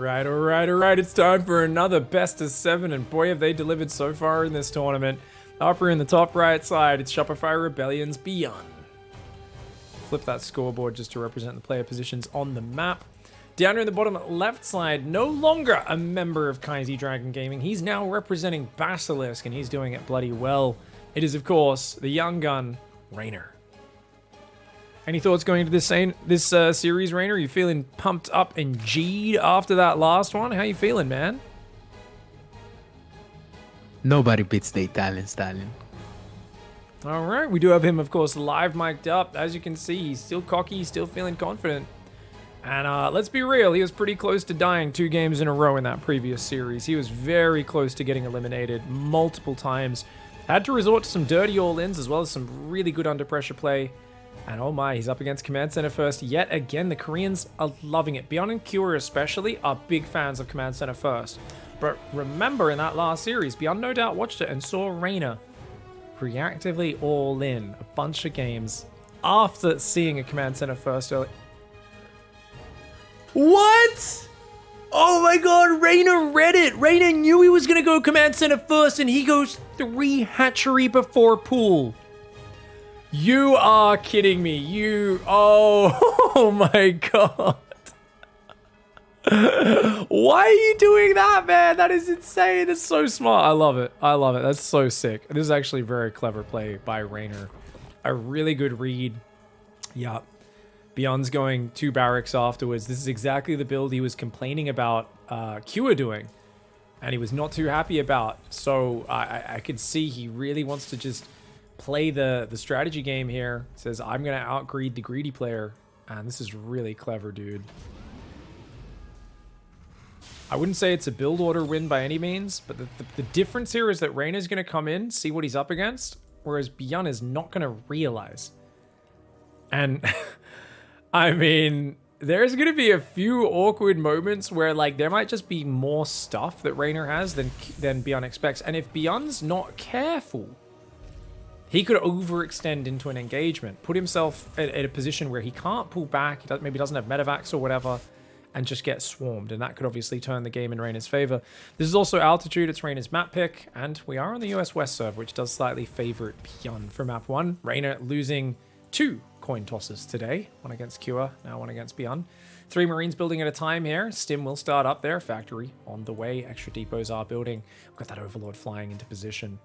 All right. It's time for another best of 7, and boy, have they delivered so far in this tournament. Upper in the top right side, it's Shopify Rebellion's BYUN. Flip that scoreboard just to represent the player positions on the map. Down here in the bottom left side, no longer a member of Kaiji Dragon Gaming. He's now representing Basilisk, and he's doing it bloody well. It is, of course, the young gun, REYNOR. Any thoughts going into this series, REYNOR? Are you feeling pumped up and G'd after that last one? How you feeling, man? Nobody beats the Italian stallion. All right, we do have him, of course, live mic'd up. As you can see, he's still cocky, he's still feeling confident. And let's be real, he was pretty close to dying 2 games in a row in that previous series. He was very close to getting eliminated multiple times. Had to resort to some dirty all-ins as well as some really good under pressure play. And oh my, he's up against Command Center First yet again. The Koreans are loving it. BYUN and Cure especially are big fans of Command Center First. But remember in that last series, BYUN no doubt watched it and saw REYNOR reactively all in a bunch of games after seeing a Command Center First early. What? Oh my god, REYNOR read it. REYNOR knew he was going to go Command Center First, and he goes 3 hatchery before pool. You are kidding me. Oh my god. Why are you doing that, man? That is insane. It's so smart. I love it. That's so sick. This is actually very clever play by REYNOR. A really good read. Yeah. BYUN's going 2 barracks afterwards. This is exactly the build he was complaining about Kua doing. And he was not too happy about. So I could see he really wants to just play the strategy game here. Says, I'm going to outgreed the greedy player. And this is really clever, dude. I wouldn't say it's a build order win by any means, but the difference here is that REYNOR's going to come in, see what he's up against, whereas BYUN is not going to realize. And I mean, there's going to be a few awkward moments where like there might just be more stuff that REYNOR has than BYUN expects. And if BYUN's not careful, he could overextend into an engagement, put himself at a position where he can't pull back, maybe doesn't have medevacs or whatever, and just get swarmed. And that could obviously turn the game in REYNOR's favor. This is also Altitude, it's REYNOR's map pick, and we are on the US West server, which does slightly favor BYUN for map 1. REYNOR losing 2 coin tosses today, 1 against Cure, now 1 against BYUN. 3 Marines building at a time here. Stim will start up there, factory on the way, extra depots are building. We've got that Overlord flying into position.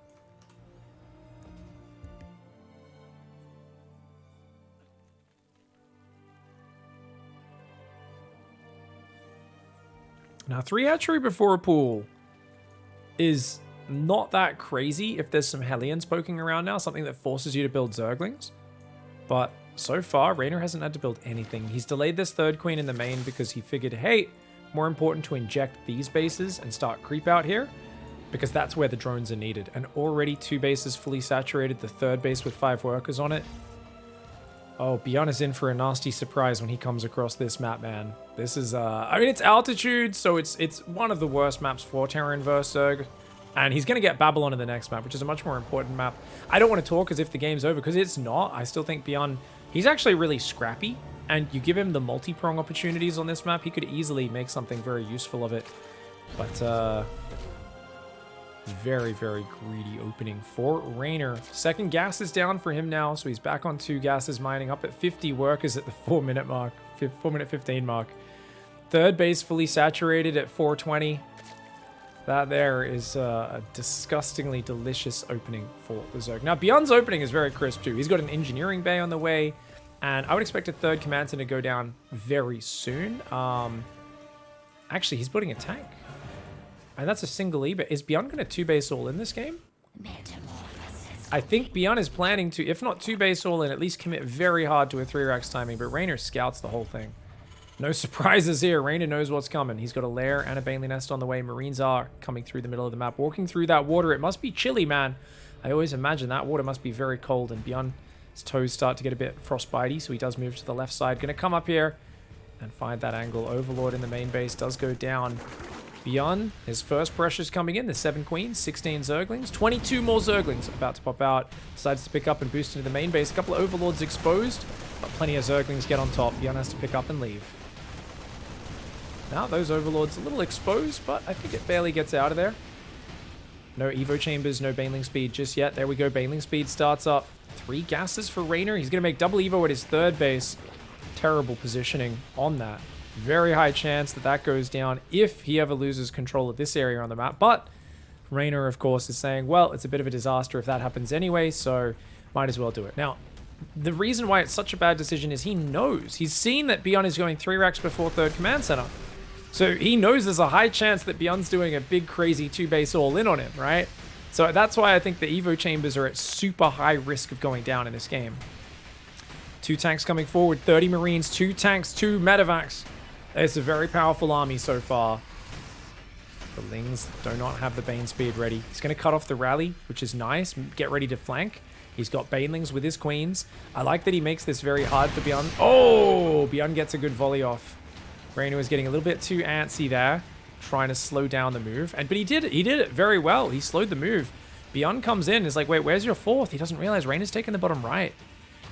Now, 3 hatchery before a pool is not that crazy if there's some Hellions poking around now, something that forces you to build Zerglings. But so far, REYNOR hasn't had to build anything. He's delayed this 3rd queen in the main because he figured, hey, more important to inject these bases and start creep out here, because that's where the drones are needed. And already 2 bases fully saturated, the 3rd base with 5 workers on it. Oh, BYUN is in for a nasty surprise when he comes across this map, man. This is, I mean, it's Altitude, so it's one of the worst maps for Terran vs. Zerg. And he's going to get Babylon in the next map, which is a much more important map. I don't want to talk as if the game's over, because it's not. I still think BYUN, he's actually really scrappy. And you give him the multi-prong opportunities on this map, he could easily make something very useful of it. But, very, very greedy opening for REYNOR. 2nd gas is down for him now, so he's back on 2 gases, mining up at 50 workers at the 4-minute mark, 4-minute 15 mark. 3rd base fully saturated at 420. That there is a disgustingly delicious opening for the Zerg. Now, BYUN's opening is very crisp too. He's got an engineering bay on the way, and I would expect a 3rd command center to go down very soon. Actually, he's building a tank. And that's a single E, but is BYUN going to 2 base all in this game? I think BYUN is planning to, if not 2 base all in, at least commit very hard to a 3 racks timing, but REYNOR scouts the whole thing. No surprises here. REYNOR knows what's coming. He's got a lair and a Bailey nest on the way. Marines are coming through the middle of the map, walking through that water. It must be chilly, man. I always imagine that water must be very cold, and BYUN's toes start to get a bit frostbitey, so he does move to the left side. Going to come up here and find that angle. Overlord in the main base does go down. BYUN, his first pressure's coming in. The 7 queens, 16 Zerglings, 22 more Zerglings about to pop out. Decides to pick up and boost into the main base. A couple of Overlords exposed, but plenty of Zerglings get on top. BYUN has to pick up and leave. Now those Overlords a little exposed, but I think it barely gets out of there. No Evo Chambers, no Baneling Speed just yet. There we go. Baneling Speed starts up. 3 gases for REYNOR. He's going to make double Evo at his third base. Terrible positioning on that. Very high chance that that goes down if he ever loses control of this area on the map. But REYNOR, of course, is saying, well, it's a bit of a disaster if that happens anyway, so might as well do it. Now, the reason why it's such a bad decision is he knows. He's seen that BYUN is going 3 racks before 3rd command center. So he knows there's a high chance that BYUN's doing a big, crazy 2-base all-in on him, right? So that's why I think the Evo Chambers are at super high risk of going down in this game. 2 tanks coming forward, 30 Marines, 2 tanks, 2 medevacs. It's a very powerful army so far. The Lings do not have the Bane speed ready. He's going to cut off the rally, which is nice. Get ready to flank. He's got Banelings with his queens. I like that he makes this very hard for BYUN. Oh, BYUN gets a good volley off. REYNOR is getting a little bit too antsy there, trying to slow down the move. But he did it very well. He slowed the move. BYUN comes in and is like, wait, where's your 4th? He doesn't realize REYNOR's taking the bottom right.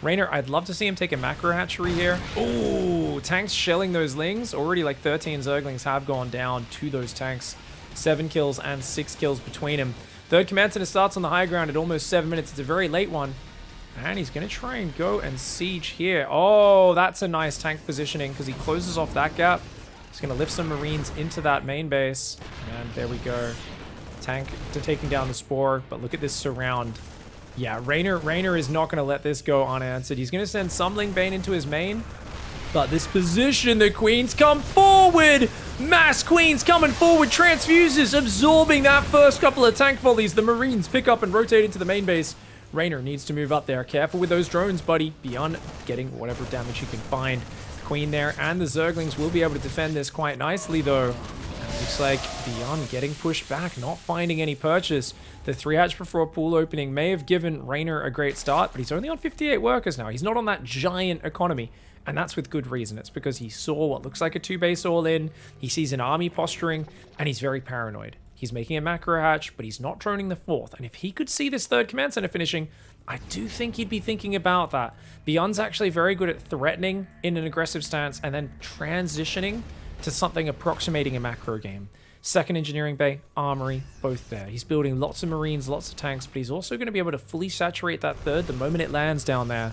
REYNOR, I'd love to see him take a macro hatchery here. Oh, tanks shelling those Lings. Already like 13 Zerglings have gone down to those tanks. 7 kills and 6 kills between him. 3rd command center starts on the high ground at almost 7 minutes. It's a very late one. And he's going to try and go and siege here. Oh, that's a nice tank positioning because he closes off that gap. He's going to lift some Marines into that main base. And there we go. Tank to taking down the Spore. But look at this surround. Yeah, REYNOR is not going to let this go unanswered. He's going to send some Ling Bane into his main. But this position, the Queens come forward! Mass Queens coming forward, Transfuses absorbing that first couple of tank volleys. The Marines pick up and rotate into the main base. REYNOR needs to move up there. Careful with those drones, buddy. BYUN getting whatever damage he can find. Queen there, and the Zerglings will be able to defend this quite nicely, though. And it looks like BYUN getting pushed back, not finding any purchase. The 3-hatch before pool opening may have given REYNOR a great start, but he's only on 58 workers now. He's not on that giant economy. And that's with good reason. It's because he saw what looks like a 2-base all-in. He sees an army posturing, and he's very paranoid. He's making a macro hatch, but he's not droning the 4th. And if he could see this 3rd command center finishing, I do think he'd be thinking about that. BYUN's actually very good at threatening in an aggressive stance and then transitioning to something approximating a macro game. 2nd engineering bay, armory, both there. He's building lots of Marines, lots of tanks, but he's also going to be able to fully saturate that 3rd the moment it lands down there.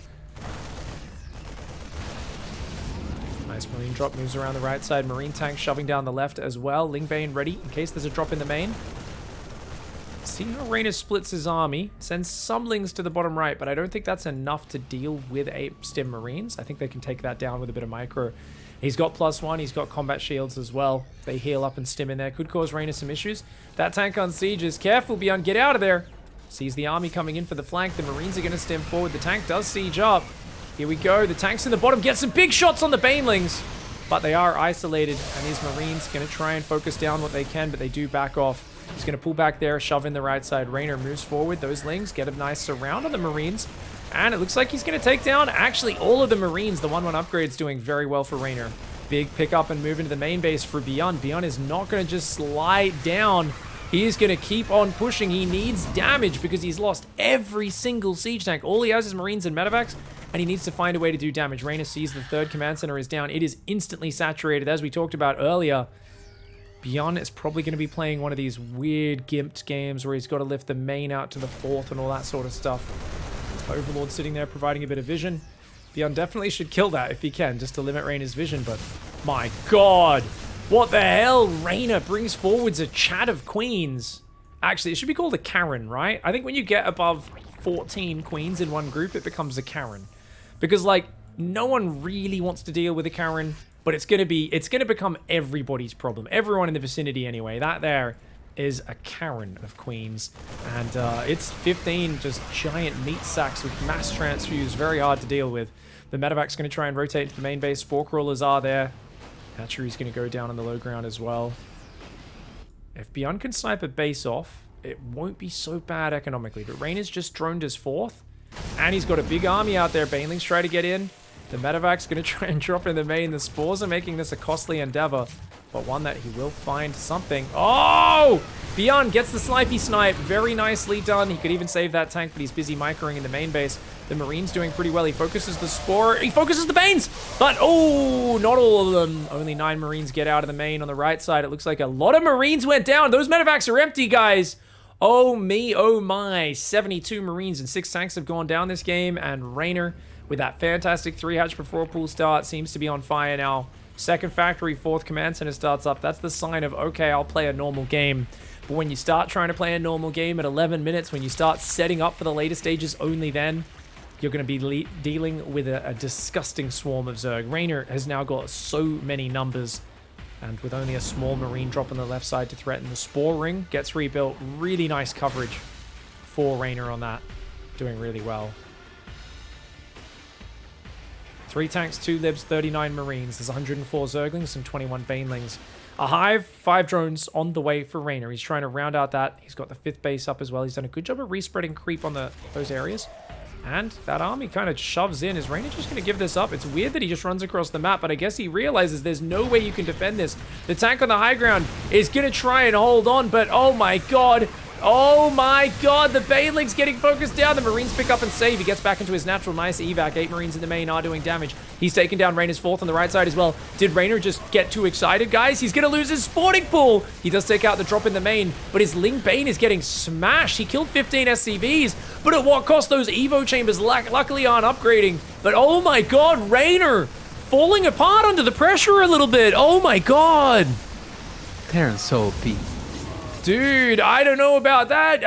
Nice Marine drop, moves around the right side. Marine tank shoving down the left as well. Ling Bane ready in case there's a drop in the main. See how REYNOR splits his army. Sends some Lings to the bottom right, but I don't think that's enough to deal with 8 Stim Marines. I think they can take that down with a bit of micro. He's got +1. He's got combat shields as well. They heal up and Stim in there. Could cause REYNOR some issues. That tank on siege is careful, BYUN. Get out of there. Sees the army coming in for the flank. The Marines are going to Stim forward. The tank does siege up. Here we go. The tanks in the bottom get some big shots on the Banelings, but they are isolated, and these Marines going to try and focus down what they can, but they do back off. He's going to pull back there, shove in the right side. REYNOR moves forward. Those Lings get a nice surround on the Marines, and it looks like he's going to take down actually all of the Marines. The 1-1 upgrade's doing very well for REYNOR. Big pick up and move into the main base for BYUN. BYUN is not going to just slide down. He is going to keep on pushing. He needs damage because he's lost every single siege tank. All he has is Marines and medevacs, and he needs to find a way to do damage. REYNOR sees the 3rd command center is down. It is instantly saturated, as we talked about earlier. BYUN is probably going to be playing one of these weird gimped games where he's got to lift the main out to the 4th and all that sort of stuff. Overlord sitting there providing a bit of vision. BYUN definitely should kill that if he can, just to limit REYNOR's vision, but my god! What the hell? REYNOR brings forwards a chat of queens. Actually, it should be called a Karen, right? I think when you get above 14 queens in one group, it becomes a Karen. Because, like, no one really wants to deal with a Karen, but it's gonna become everybody's problem. Everyone in the vicinity anyway. That there is a Karen of queens. And it's 15 just giant meat sacks with mass transfuse. Very hard to deal with. The medevac's gonna try and rotate to the main base. Spore crawlers are there. Hatchery's going to go down on the low ground as well. If BYUN can snipe a base off, it won't be so bad economically. But REYNOR's just droned his 4th. And he's got a big army out there. Banelings try to get in. The medevac's going to try and drop in the main. The Spores are making this a costly endeavor. but one that he will find something. Oh! BYUN gets the snipey snipe. Very nicely done. He could even save that tank, but he's busy microing in the main base. The Marine's doing pretty well. He focuses the Spore. He focuses the Banes, but oh, not all of them. Only 9 Marines get out of the main on the right side. It looks like a lot of Marines went down. Those medevacs are empty, guys. Oh me, oh my. 72 Marines and 6 tanks have gone down this game, and REYNOR, with that fantastic 3 hatch before pool start, seems to be on fire now. Second factory, 4th command center starts up. That's the sign of, okay, I'll play a normal game. But when you start trying to play a normal game at 11 minutes, when you start setting up for the later stages, only then, you're going to be dealing with a disgusting swarm of Zerg. REYNOR has now got so many numbers, and with only a small Marine drop on the left side to threaten the Spore ring, gets rebuilt. Really nice coverage for REYNOR on that. Doing really well. 3 tanks, 2 libs, 39 Marines. There's 104 Zerglings and 21 Banelings. A hive, 5 drones on the way for REYNOR. He's trying to round out that. He's got the 5th base up as well. He's done a good job of respreading creep on those areas. And that army kind of shoves in. Is REYNOR just going to give this up? It's weird that he just runs across the map, but I guess he realizes there's no way you can defend this. The tank on the high ground is going to try and hold on, but oh my god. Oh my god, the Baneling's getting focused down. The Marines pick up and save. He gets back into his natural nice evac. 8 Marines in the main are doing damage. He's taken down REYNOR's 4th on the right side as well. Did REYNOR just get too excited, guys? He's going to lose his sporting pool. He does take out the drop in the main, but his Ling Bane is getting smashed. He killed 15 SCVs, but at what cost? Those Evo chambers luckily aren't upgrading. But oh my god, REYNOR falling apart under the pressure a little bit. Oh my god. Terran's so OP. Dude, I don't know about that.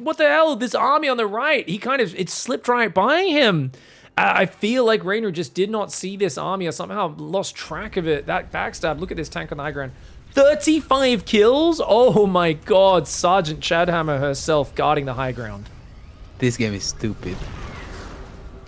What the hell? This army on the right, it slipped right by him. I feel like REYNOR just did not see this army or somehow lost track of it. That backstab, look at this tank on the high ground. 35 kills? Oh my god, Sergeant Chadhammer herself guarding the high ground. This game is stupid.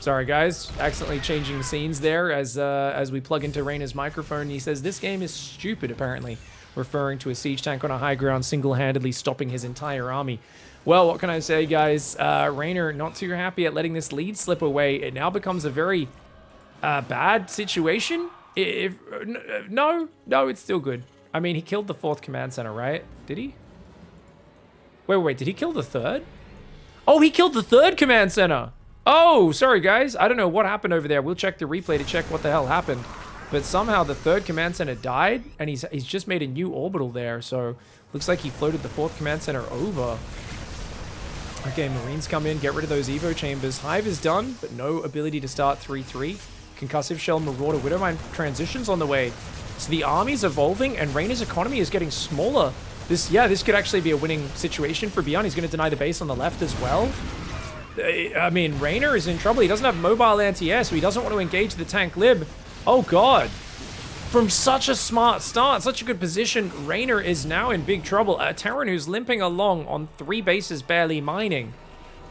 Sorry guys, accidentally changing scenes there as we plug into REYNOR's microphone. He says this game is stupid apparently, referring to a siege tank on a high ground single-handedly stopping his entire army. Well, what can I say, guys? REYNOR not too happy at letting this lead slip away. It now becomes a very bad situation. No, it's still good. I mean, he killed the 4th command center, right? Did he? Wait, did he kill the 3rd? Oh, he killed the 3rd command center. Oh, sorry, guys. I don't know what happened over there. We'll check the replay to check what the hell happened. But somehow the 3rd command center died, and he's just made a new orbital there. So looks like he floated the 4th command center over. Okay, Marines come in, get rid of those Evo chambers. Hive is done, but no ability to start 3-3. Concussive Shell, Marauder, Widowmine transitions on the way. So the army's evolving, and REYNOR's economy is getting smaller. This could actually be a winning situation for BYUN. He's going to deny the base on the left as well. I mean, REYNOR is in trouble. He doesn't have mobile anti-air, so he doesn't want to engage the tank lib. Oh god. From such a smart start, such a good position, REYNOR is now in big trouble. Terran, who's limping along on 3 bases barely mining,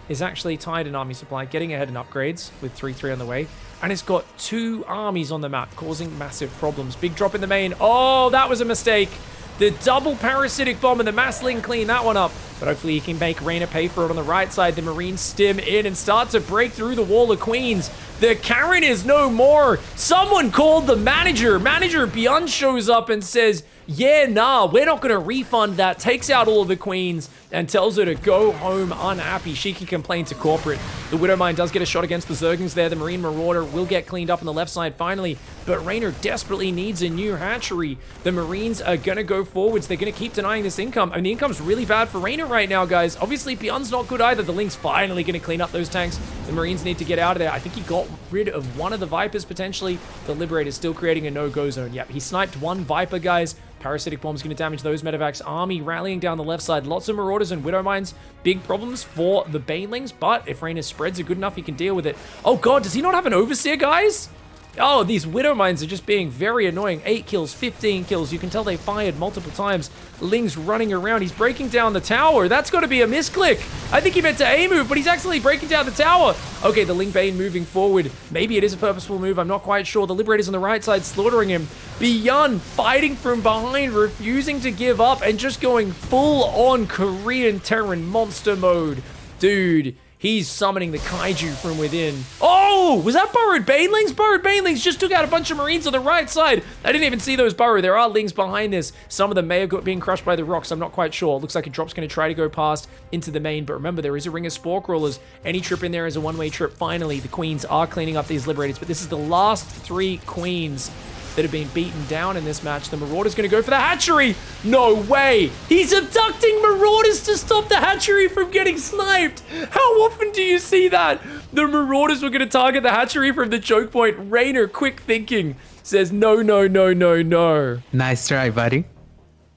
is actually tied in army supply, getting ahead in upgrades with 3-3 on the way. And it's got 2 armies on the map, causing massive problems. Big drop in the main. Oh, that was a mistake. The double parasitic bomb and the mass link clean that one up. But hopefully he can make REYNOR pay for it on the right side. The Marines stim in and start to break through the wall of queens. The Karen is no more. Someone called the manager. Manager BYUN shows up and says, yeah, nah, we're not going to refund that. Takes out all of the queens and tells her to go home unhappy. She can complain to corporate. The Widowmine does get a shot against the Zerglings there. The Marine Marauder will get cleaned up on the left side finally, but REYNOR desperately needs a new hatchery. The Marines are going to go forwards. They're going to keep denying this income. I mean, the income's really bad for REYNOR right now, guys. Obviously, BYUN's not good either. The Link's finally going to clean up those tanks. The Marines need to get out of there. I think he got rid of one of the Vipers, potentially. The Liberator's still creating a no-go zone. Yep, he sniped one Viper, guys. Parasitic Bomb's going to damage those medevacs. Army rallying down the left side. Lots of Marauders and Widowmines. Big problems for the Banelings, but if REYNOR's spreads are good enough, he can deal with it. Oh god, does he not have an Overseer, guys? Oh, these Widowmines are just being very annoying. 8 kills, 15 kills. You can tell they fired multiple times. Ling's running around. He's breaking down the tower. That's got to be a misclick. I think he meant to A move, but he's actually breaking down the tower. Okay, the Ling Bane moving forward. Maybe it is a purposeful move. I'm not quite sure. The Liberator's on the right side slaughtering him. BYUN fighting from behind, refusing to give up, and just going full-on Korean Terran monster mode. Dude, he's summoning the kaiju from within. Oh! Oh, was that burrowed banelings? Burrowed banelings just took out a bunch of marines on the right side. I didn't even see those burrow. There are lings behind this. Some of them may have been crushed by the rocks. I'm not quite sure. Looks like a drop's going to try to go past into the main. But remember, there is a ring of spore crawlers. Any trip in there is a one-way trip. Finally, the queens are cleaning up these liberators. But this is the last 3 queens that have been beaten down in this match. The Marauder's going to go for the hatchery. No way. He's abducting Marauders to stop the hatchery from getting sniped. How often do you see that? The Marauders were going to target the hatchery from the choke point. Reynor, quick thinking, says no, no, no, no, no. Nice try, buddy.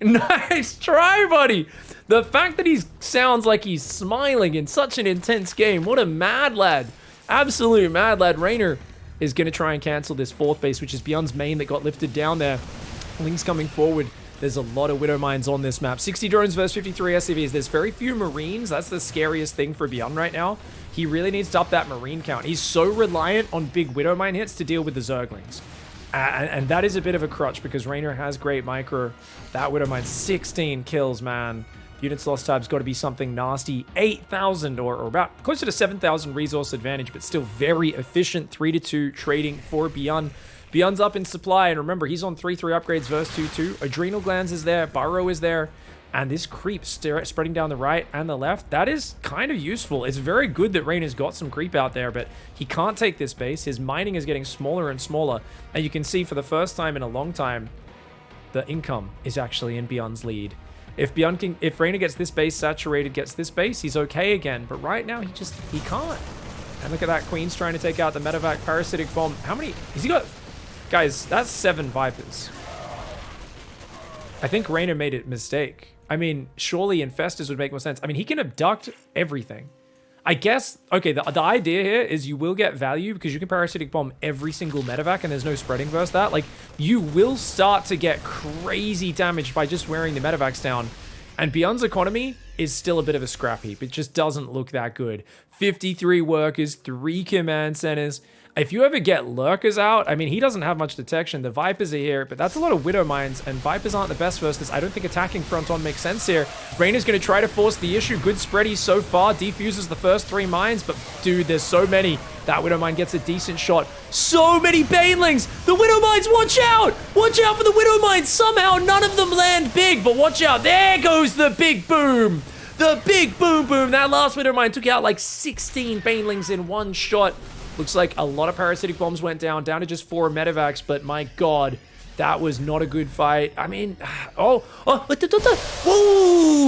Nice try, buddy. The fact that he sounds like he's smiling in such an intense game. What a mad lad. Absolute mad lad. Reynor is going to try and cancel this 4th base, which is BYUN's main that got lifted down there. Lings coming forward. There's a lot of Widow Mines on this map. 60 drones versus 53 SCVs. There's very few Marines. That's the scariest thing for BYUN right now. He really needs to up that Marine count. He's so reliant on big Widow Mine hits to deal with the Zerglings. And that is a bit of a crutch because Reynor has great micro. That Widow Mine, 16 kills, man. Units lost time's got to be something nasty. 8,000 or about closer to 7,000 resource advantage, but still very efficient 3-2 trading for BYUN. BYUN's up in supply, and remember, he's on 3-3 upgrades versus 2-2. Adrenal Glands is there, Burrow is there, and this creep spreading down the right and the left, that is kind of useful. It's very good that Reynor's got some creep out there, but he can't take this base. His mining is getting smaller and smaller, and you can see for the first time in a long time, the income is actually in BYUN's lead. If Reynor gets this base saturated, gets this base, he's okay again. But right now, he can't. And look at that. Queen's trying to take out the medevac parasitic bomb. How many? Has he got? Guys, that's 7 Vipers. I think Reynor made a mistake. I mean, surely Infestors would make more sense. I mean, he can abduct everything. I guess, okay, the idea here is you will get value because you can parasitic bomb every single medevac and there's no spreading versus that. Like, you will start to get crazy damage by just wearing the medevacs down. And BYUN's economy is still a bit of a scrap heap. It just doesn't look that good. 53 workers, 3 command centers. If you ever get lurkers out, I mean, he doesn't have much detection. The Vipers are here, but that's a lot of Widow Mines, and Vipers aren't the best versus this. I don't think attacking front on makes sense here. Reynor's going to try to force the issue. Good spready so far. Defuses the first 3 mines, but dude, there's so many. That Widow Mine gets a decent shot. So many Banelings! The Widow Mines, watch out! Watch out for the Widow Mines! Somehow none of them land big, but watch out. There goes the big boom! The big boom boom! That last Widow Mine took out like 16 Banelings in one shot. Looks like a lot of parasitic bombs went down to just 4 medevacs, but my god, that was not a good fight. I mean, whoa!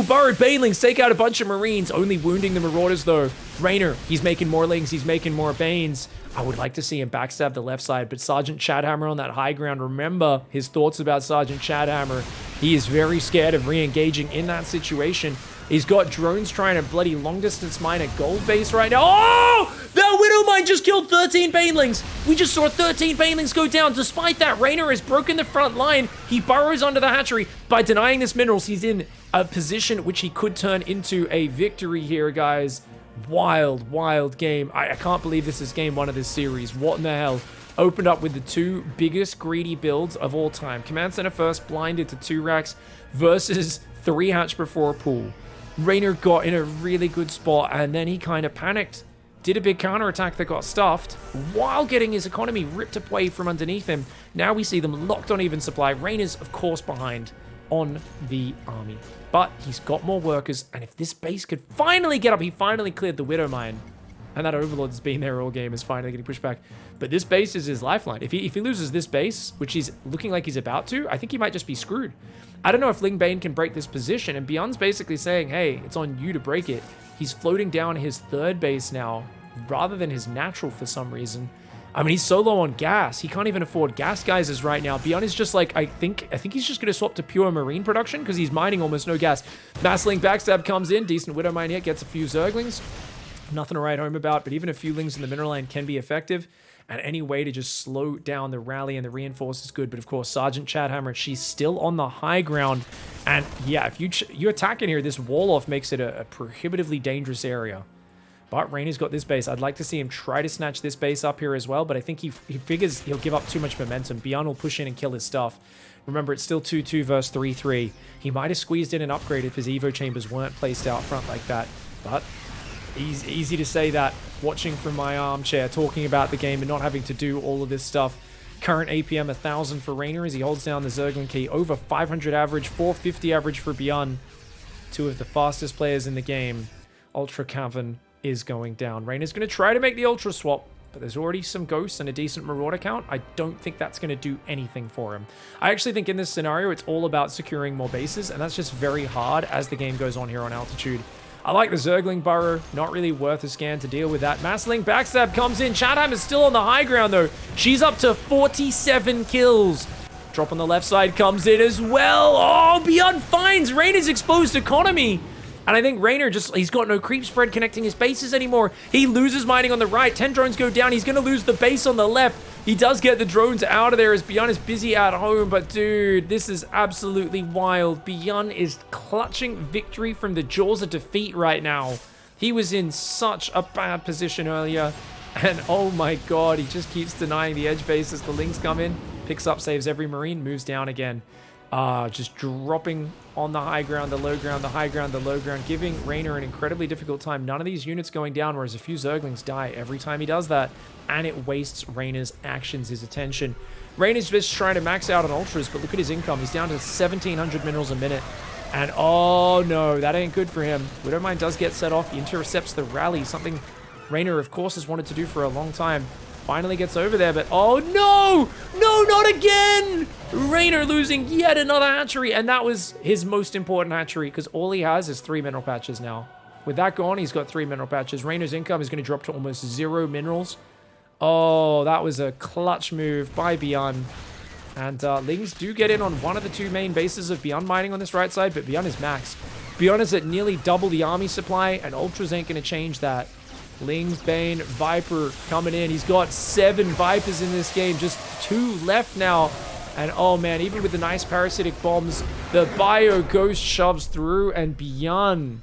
Burrowed Banelings take out a bunch of Marines, only wounding the Marauders though. Reynor, he's making more Lings, he's making more Banes. I would like to see him backstab the left side, but Sergeant Chadhammer on that high ground, remember his thoughts about Sergeant Chadhammer. He is very scared of re-engaging in that situation. He's got drones trying to bloody long-distance mine a gold base right now. Oh! That Widow Mine just killed 13 Banelings. We just saw 13 Banelings go down. Despite that, Reynor has broken the front line. He burrows under the hatchery. By denying this minerals, he's in a position which he could turn into a victory here, guys. Wild, wild game. I can't believe this is game 1 of this series. What in the hell? Opened up with the 2 biggest greedy builds of all time. Command Center first, blinded to 2 racks versus 3 hatch before a pool. Reynor got in a really good spot, and then he kind of panicked. Did a big counterattack that got stuffed, while getting his economy ripped away from underneath him. Now we see them locked on even supply. Reynor's, of course, behind on the army. But he's got more workers, and if this base could finally get up, he finally cleared the Widow Mine. And that Overlord's been there all game, is finally getting pushed back. But this base is his lifeline. If he loses this base, which he's looking like he's about to, I think he might just be screwed. I don't know if Ling Bane can break this position, and BYUN's basically saying, hey, it's on you to break it. He's floating down his 3rd base now, rather than his natural for some reason. I mean, he's so low on gas. He can't even afford gas geysers right now. BYUN is just like, I think he's just going to swap to pure marine production because he's mining almost no gas. Massling Backstab comes in. Decent Widow Mine hit. Gets a few Zerglings. Nothing to write home about, but even a few Lings in the mineral line can be effective. And any way to just slow down the rally and the reinforce is good. But of course, Sergeant Chadhammer, she's still on the high ground. And yeah, if you attack in here, this wall off makes it a prohibitively dangerous area. But Reynor's got this base. I'd like to see him try to snatch this base up here as well, but I think he figures he'll give up too much momentum. BYUN will push in and kill his stuff. Remember, it's still 2-2 versus 3-3. He might have squeezed in an upgrade if his Evo chambers weren't placed out front like that. But Easy to say that watching from my armchair, talking about the game and not having to do all of this stuff. Current APM 1000 for REYNOR as he holds down the Zergling key. Over 500 average, 450 average for BYUN. Two of the fastest players in the game. Ultra Cavern is going down. REYNOR's going to try to make the Ultra swap, but there's already some Ghosts and a decent Marauder count. I don't think that's going to do anything for him. I actually think in this scenario, it's all about securing more bases, and that's just very hard as the game goes on here on altitude. I like the Zergling Burrow. Not really worth a scan to deal with that. Masling backstab comes in. Chatham is still on the high ground, though. She's up to 47 kills. Drop on the left side comes in as well. Oh, BYUN finds REYNOR's exposed economy. And I think REYNOR he's got no creep spread connecting his bases anymore. He loses mining on the right. 10 drones go down. He's going to lose the base on the left. He does get the drones out of there as BYUN is busy at home. But dude, this is absolutely wild. BYUN is clutching victory from the jaws of defeat right now. He was in such a bad position earlier. And oh my god, he just keeps denying the edge base as the links come in. Picks up, saves every Marine, moves down again. Just dropping on the high ground, the low ground, the high ground, the low ground, giving REYNOR an incredibly difficult time. None of these units going down, whereas a few Zerglings die every time he does that, and it wastes REYNOR's actions, his attention. REYNOR's just trying to max out on Ultras, but look at his income. He's down to 1,700 minerals a minute. And oh no, that ain't good for him. Widowmine does get set off. He intercepts the rally, something REYNOR, of course, has wanted to do for a long time. Finally gets over there, but oh no! No, not again! REYNOR losing yet another hatchery, and that was his most important hatchery, because all he has is 3 mineral patches now. With that gone, he's got 3 mineral patches. REYNOR's income is going to drop to almost 0 minerals. Oh, that was a clutch move by BYUN. And Lings do get in on one of the 2 main bases of BYUN mining on this right side, but BYUN is maxed. BYUN is at nearly double the army supply, and Ultras ain't going to change that. Lings, Bane, Viper coming in. He's got 7 Vipers in this game. Just 2 left now. And oh man, even with the nice parasitic bombs, the Bio Ghost shoves through, and BYUN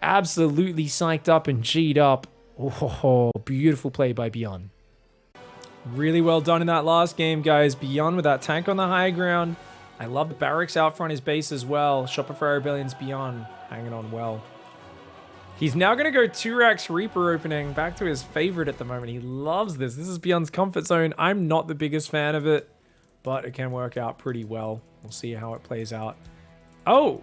absolutely psyched up and G'd up. Oh, beautiful play by BYUN. Really well done in that last game, guys. BYUN with that tank on the high ground. I love the barracks out front his base as well. Shopify Rebellion's BYUN hanging on well. He's now going to go 2-Rax Reaper opening, back to his favorite at the moment. He loves this. This is BYUN's comfort zone. I'm not the biggest fan of it, but it can work out pretty well. We'll see how it plays out. Oh,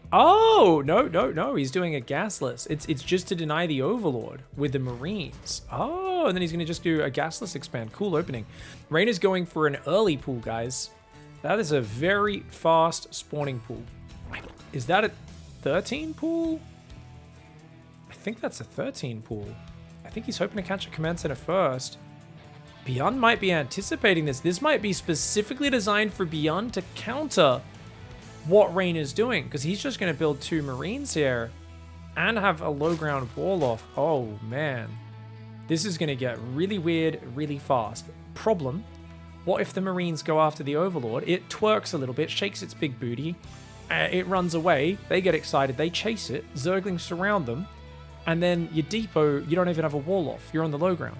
no. He's doing a gasless. It's just to deny the Overlord with the Marines. Oh, and then he's going to just do a gasless expand. Cool opening. REYNOR's going for an early pool, guys. That is a very fast spawning pool. Is that a 13 pool? I think that's a 13 pool. I think he's hoping to catch a command center first. BYUN might be anticipating this. This might be specifically designed for BYUN to counter what REYNOR's doing, because he's just going to build 2 Marines here and have a low ground wall off. Oh man, this is going to get really weird really fast. Problem, what if the Marines go after the Overlord? It twerks a little bit, shakes its big booty. It runs away, they get excited, they chase it, Zerglings surround them, and then your depot, you don't even have a wall off, you're on the low ground.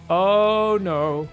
Oh no.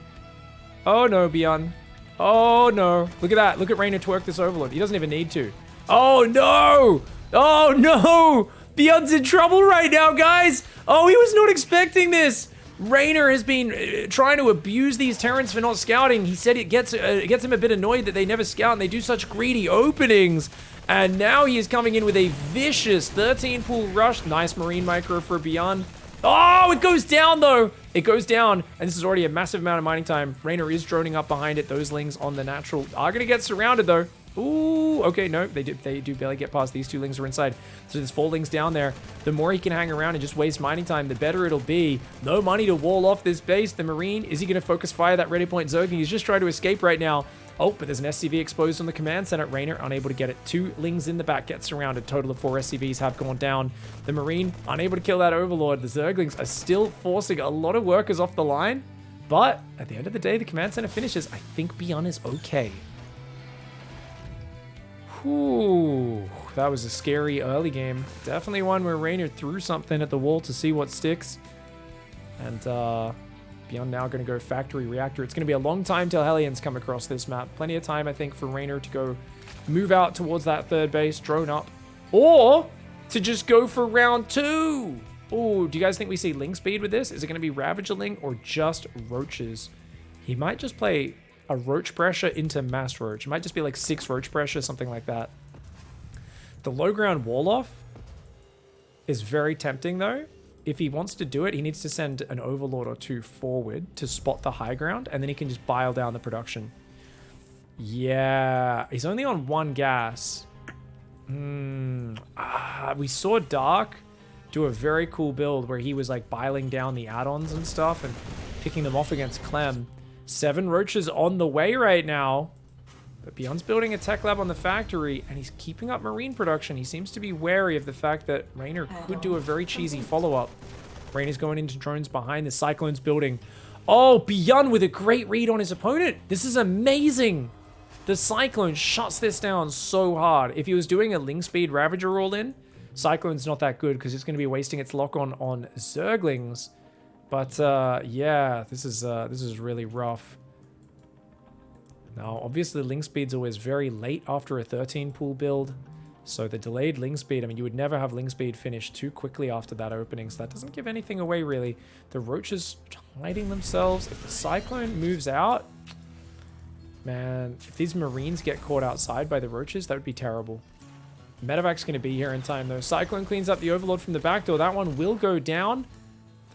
Oh no, BYUN. Oh no. Look at that, look at REYNOR twerk this Overlord. He doesn't even need to. Oh no! Oh no! BYUN's in trouble right now, guys! Oh, he was not expecting this! REYNOR has been trying to abuse these Terrans for not scouting. He said it gets him a bit annoyed that they never scout and they do such greedy openings. And now he is coming in with a vicious 13 pool rush. Nice Marine micro for BYUN. Oh, it goes down though. It goes down, and this is already a massive amount of mining time. REYNOR is droning up behind it. Those Lings on the natural are going to get surrounded though. Ooh, okay, no, they do barely get past. These 2 Lings are inside. So there's 4 Lings down there. The more he can hang around and just waste mining time, the better it'll be. No money to wall off this base. The Marine, is he going to focus fire that ready point Zergling? He's just trying to escape right now. Oh, but there's an SCV exposed on the command center. REYNOR unable to get it. 2 Lings in the back get surrounded. Total of 4 SCVs have gone down. The Marine unable to kill that Overlord. The Zerglings are still forcing a lot of workers off the line. But at the end of the day, the command center finishes. I think BYUN is okay. Whew, that was a scary early game. Definitely one where REYNOR threw something at the wall to see what sticks. And BYUN now going to go factory reactor. It's going to be a long time till Hellions come across this map. Plenty of time, I think, for REYNOR to go move out towards that 3rd base, drone up. Or to just go for round 2. Oh, do you guys think we see Link speed with this? Is it going to be Ravager Link or just Roaches? He might just play a Roach Pressure into Mass Roach. It might just be like 6 Roach Pressure, something like that. The low ground wall off is very tempting though. If he wants to do it, he needs to send an Overlord or 2 forward to spot the high ground, and then he can just bile down the production. Yeah, he's only on 1 gas. We saw Dark do a very cool build where he was like biling down the add-ons and stuff and picking them off against Clem. 7 Roaches on the way right now. But BYUN's building a tech lab on the factory, and he's keeping up marine production. He seems to be wary of the fact that Raynor could do a very cheesy follow-up. Raynor's going into drones behind the Cyclone's building. Oh, BYUN with a great read on his opponent. This is amazing. The Cyclone shuts this down so hard. If he was doing a Ling Speed Ravager roll-in, Cyclone's not that good because it's going to be wasting its lock-on on Zerglings. But yeah, this is really rough. Now, obviously, Ling Speed's always very late after a 13 pool build. So the delayed Ling Speed, I mean, you would never have Ling Speed finish too quickly after that opening. So that doesn't give anything away, really. The Roaches hiding themselves. If the Cyclone moves out, man, if these Marines get caught outside by the Roaches, that would be terrible. Medevac's going to be here in time, though. Cyclone cleans up the Overlord from the back door. That one will go down.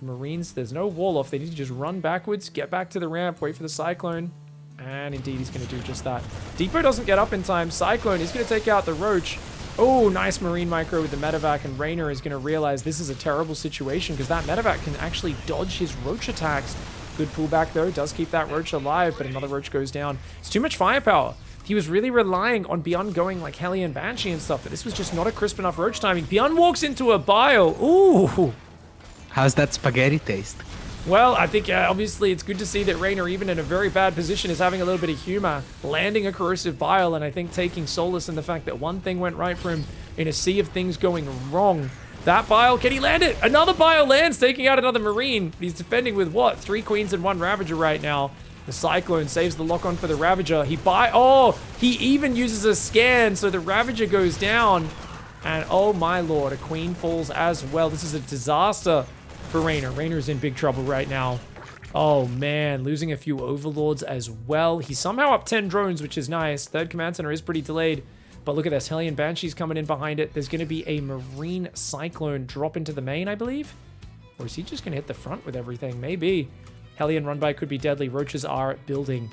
The Marines, there's no wall off. They need to just run backwards, get back to the ramp, wait for the Cyclone. And indeed, he's going to do just that. Depot doesn't get up in time. Cyclone is going to take out the Roach. Oh, nice Marine Micro with the Medevac, and Raynor is going to realize this is a terrible situation because that Medevac can actually dodge his Roach attacks. Good pullback, though. Does keep that Roach alive, but another Roach goes down. It's too much firepower. He was really relying on BYUN going like Hellion Banshee and stuff, but this was just not a crisp enough Roach timing. BYUN walks into a bio. Ooh. How's that spaghetti taste? Well, I think obviously it's good to see that Raynor, even in a very bad position, is having a little bit of humor, landing a corrosive bile, and I think taking solace in the fact that one thing went right for him in a sea of things going wrong. That bile, can he land it? Another bile lands, taking out another Marine. He's defending with what? 3 Queens and 1 Ravager right now. The Cyclone saves the lock-on for the Ravager. He even uses a scan, so the Ravager goes down. And oh my lord, a Queen falls as well. This is a disaster for Raynor. Raynor's in big trouble right now. Oh man, losing a few Overlords as well. He's somehow up 10 drones, which is nice. Third Command Center is pretty delayed. But look at this, Hellion Banshee's coming in behind it. There's going to be a Marine Cyclone drop into the main, I believe. Or is he just going to hit the front with everything? Maybe. Hellion run-by could be deadly. Roaches are building.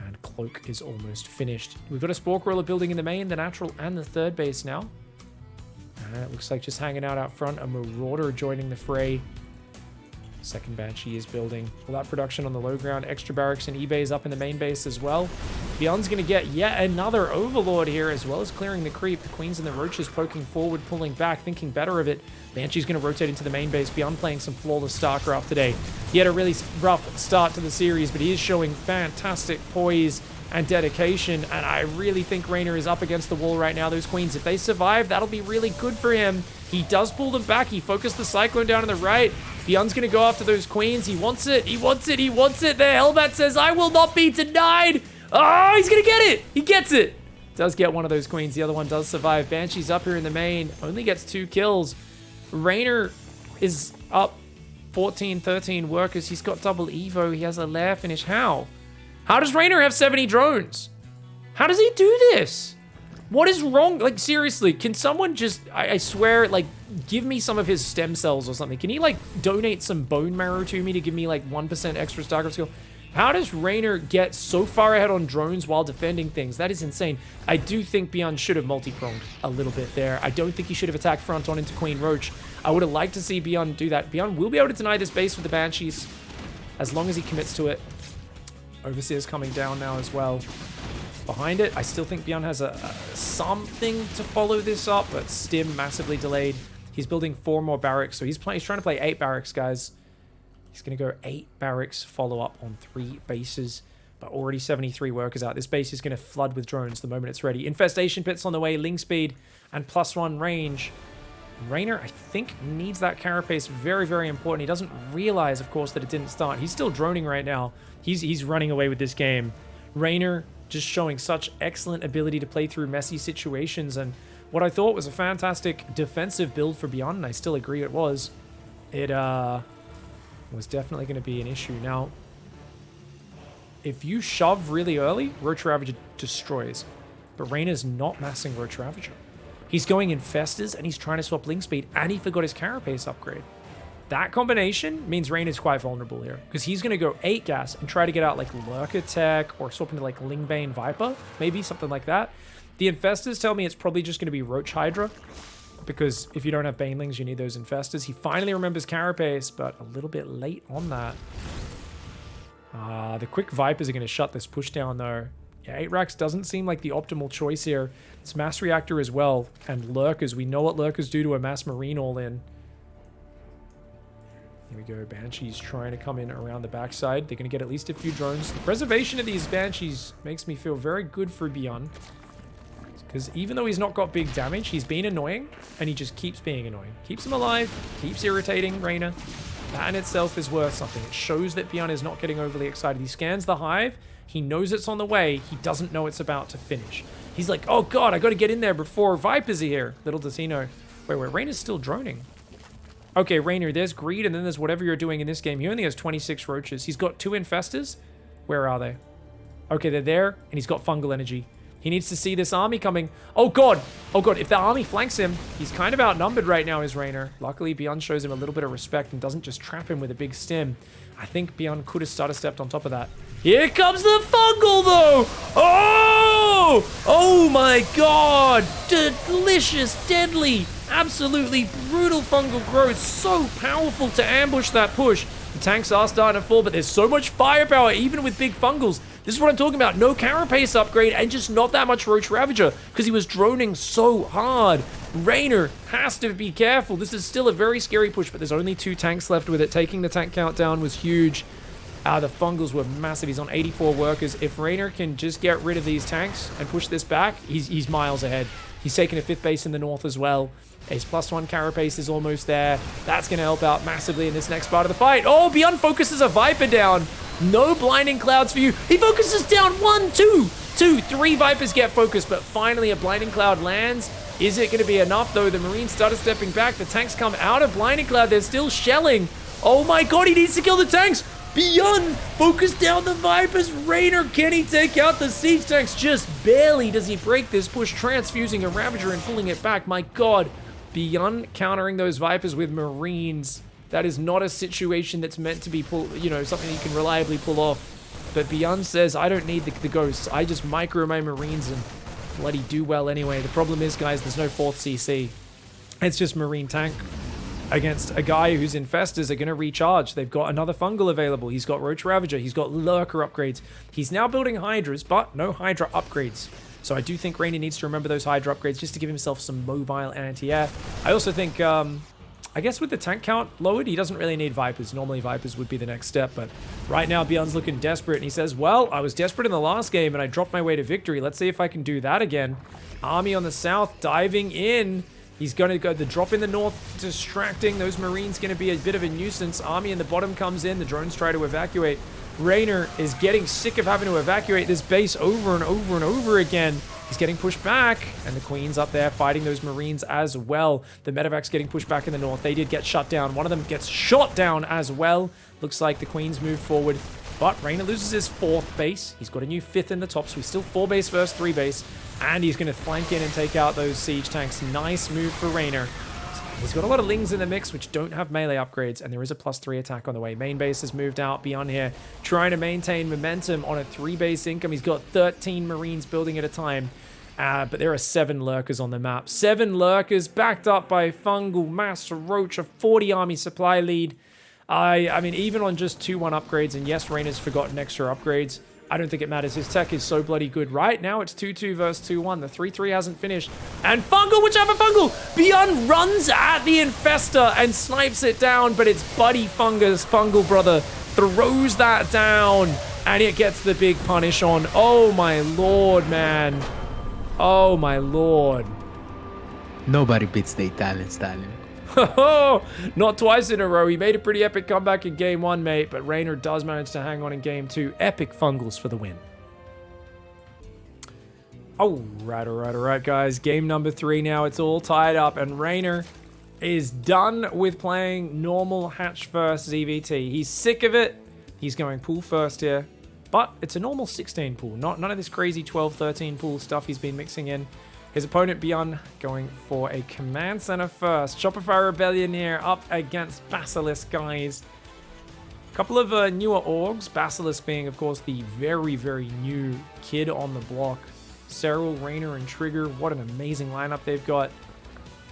And Cloak is almost finished. We've got a Spore Crawler building in the main, the natural, and the third base now. And it looks like just hanging out front. A Marauder joining the fray. Second Banshee is building. All that production on the low ground. Extra barracks and eBays up in the main base as well. BYUN's going to get yet another Overlord here, as well as clearing the creep. The Queens and the Roaches poking forward, pulling back, thinking better of it. Banshee's going to rotate into the main base. BYUN playing some flawless StarCraft today. He had a really rough start to the series, but he is showing fantastic poise and dedication, and I really think Raynor is up against the wall right now. Those Queens, if they survive, that'll be really good for him. He does pull them back. He focused the Cyclone down on the right. BYUN's going to go after those Queens. He wants it. He wants it. He wants it. The Hellbat says, I will not be denied. Oh, he's going to get it. He gets it. Does get one of those Queens. The other one does survive. Banshee's up here in the main. Only gets 2 kills. Raynor is up 14, 13 workers. He's got double Evo. He has a lair finish. How? How does Raynor have 70 drones? How does he do this? What is wrong? Like, seriously, can someone just, I swear, like, give me some of his stem cells or something? Can he, like, donate some bone marrow to me to give me, like, 1% extra StarCraft skill? How does Raynor get so far ahead on drones while defending things? That is insane. I do think BYUN should have multi-pronged a little bit there. I don't think he should have attacked front on into Queen Roach. I would have liked to see BYUN do that. BYUN will be able to deny this base with the Banshees as long as he commits to it. Overseer's coming down now as well. Behind it, I still think BYUN has something to follow this up, but Stim massively delayed. He's building 4 more barracks, so he's trying to play 8 barracks, guys. He's going to go 8 barracks, follow up on 3 bases, but already 73 workers out. This base is going to flood with drones the moment it's ready. Infestation pits on the way, Ling speed, and +1 range. Raynor, I think, needs that carapace. Very, very important. He doesn't realize, of course, that it didn't start. He's still droning right now. He's running away with this game. Raynor just showing such excellent ability to play through messy situations, and what I thought was a fantastic defensive build for BYUN, and I still agree it was, it was definitely going to be an issue. Now, if you shove really early, Roach Ravager destroys. But REYNOR's not massing Roach Ravager. He's going Infestors, and he's trying to swap Link Speed, and he forgot his Carapace upgrade. That combination means REYNOR's quite vulnerable here, because he's going to go 8 gas and try to get out like Lurker Tech, or swap into like Lingbane Viper, maybe something like that. The Infestors tell me it's probably just going to be Roach Hydra, because if you don't have Banelings, you need those Infestors. He finally remembers Carapace, but a little bit late on that. The quick Vipers are going to shut this push down, though. Yeah, 8 racks doesn't seem like the optimal choice here. It's Mass Reactor as well, and Lurkers. We know what Lurkers do to a Mass Marine all-in. Here we go. Banshees trying to come in around the backside. They're going to get at least a few drones. The preservation of these Banshees makes me feel very good for BYUN. Because even though he's not got big damage, he's been annoying, and he just keeps being annoying. Keeps him alive, keeps irritating REYNOR. That in itself is worth something. It shows that BYUN is not getting overly excited. He scans the hive. He knows it's on the way. He doesn't know it's about to finish. He's like, oh god, I got to get in there before Vipers are here. Little does he know. Wait, REYNOR's still droning. Okay, REYNOR, there's greed, and then there's whatever you're doing in this game. He only has 26 roaches. He's got 2 infestors. Where are they? Okay, they're there, and he's got fungal energy. He needs to see this army coming. Oh god! Oh god, if the army flanks him, he's kind of outnumbered right now, is REYNOR. Luckily, BYUN shows him a little bit of respect and doesn't just trap him with a big stim. I think BYUN could have starter stepped on top of that. Here comes the fungal, though! Oh! Oh my god! Delicious, deadly, absolutely brutal fungal growth. So powerful to ambush that push. The tanks are starting to fall, but there's so much firepower, even with big fungals. This is what I'm talking about. No Carapace upgrade and just not that much Roach Ravager because he was droning so hard. REYNOR has to be careful. This is still a very scary push, but there's only 2 tanks left with it. Taking the tank count down was huge. The fungals were massive. He's on 84 workers. If REYNOR can just get rid of these tanks and push this back, he's miles ahead. He's taking a 5th base in the north as well. His +1 Carapace is almost there. That's going to help out massively in this next part of the fight. Oh, BYUN focuses a Viper down. No blinding clouds for you. He focuses down 1, 2, 3 Vipers get focused, but finally a blinding cloud lands. Is it going to be enough, though? The Marines started stepping back. The tanks come out of blinding cloud. They're still shelling. Oh my god, he needs to kill the tanks. BYUN focus down the Vipers. REYNOR, can he take out the siege tanks? Just barely does he break this push, transfusing a Ravager and pulling it back. My god, BYUN countering those Vipers with Marines. That is not a situation that's meant to be something you can reliably pull off. But BYUN says, I don't need the ghosts. I just micro my Marines and bloody do well anyway. The problem is, guys, there's no 4th CC. It's just Marine tank against a guy whose infestors are going to recharge. They've got another fungal available. He's got Roach Ravager. He's got Lurker upgrades. He's now building Hydras, but no Hydra upgrades. So I do think REYNOR needs to remember those Hydra upgrades just to give himself some mobile anti-air. I also think, I guess with the tank count lowered, he doesn't really need Vipers. Normally Vipers would be the next step, but right now BYUN's looking desperate, and he says, well, I was desperate in the last game and I dropped my way to victory. Let's see if I can do that again. Army on the south diving in. He's going to go the drop in the north, distracting. Those Marines going to be a bit of a nuisance. Army in the bottom comes in. The drones try to evacuate. REYNOR is getting sick of having to evacuate this base over and over and over again. He's getting pushed back, and the Queen's up there fighting those Marines as well. The Medevac's getting pushed back in the north. They did get shut down. One of them gets shot down as well. Looks like the Queen's moved forward, but REYNOR loses his 4th base. He's got a new 5th in the top, so he's still 4 base versus 3 base. And he's going to flank in and take out those siege tanks. Nice move for REYNOR. He's got a lot of Lings in the mix, which don't have melee upgrades, and there is a +3 attack on the way. Main base has moved out BYUN here, trying to maintain momentum on a 3-base income. He's got 13 Marines building at a time, but there are 7 Lurkers on the map. 7 Lurkers backed up by Fungal, Mass Roach, a 40 army supply lead. I mean, even on just 2-1 upgrades, and yes, REYNOR's forgotten extra upgrades, I don't think it matters. His tech is so bloody good. Right now, it's 2-2 versus 2-1. The 3-3 hasn't finished. And Fungal, whichever Fungal! BYUN runs at the Infestor and snipes it down, but it's Buddy Fungal brother, throws that down, and it gets the big punish on. Oh my lord, man. Oh my lord. Nobody beats the Italian stallion. Not twice in a row. He made a pretty epic comeback in game 1, mate, but REYNOR does manage to hang on in game 2. Epic Fungals for the win. All right, guys. Game number 3 now. It's all tied up, and REYNOR is done with playing normal hatch first ZVT. He's sick of it. He's going pool first here, but it's a normal 16 pool, none of this crazy 12, 13 pool stuff he's been mixing in. His opponent, BYUN, going for a command center first. Shopify Rebellion here up against Basilisk, guys. Couple of newer orgs, Basilisk being, of course, the very, very new kid on the block. Serral, REYNOR, and Trigger. What an amazing lineup they've got.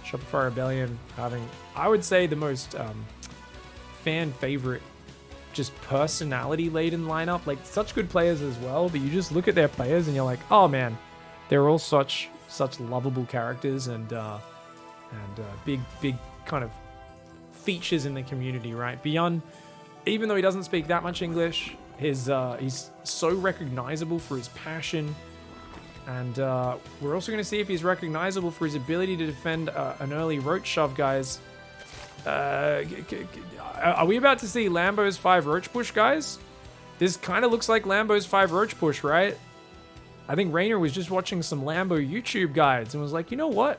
Shopify Rebellion having, I would say, the most fan favorite, just personality-laden lineup. Like, such good players as well, but you just look at their players and you're like, oh man, they're all such lovable characters and big kind of features in the community, right? BYUN, even though he doesn't speak that much English, he's so recognizable for his passion. And we're also going to see if he's recognizable for his ability to defend an early roach shove, guys. Are we about to see Lambo's 5 roach push, guys? This kind of looks like Lambo's 5 roach push, right? I think REYNOR was just watching some Lambo YouTube guides and was like, you know what?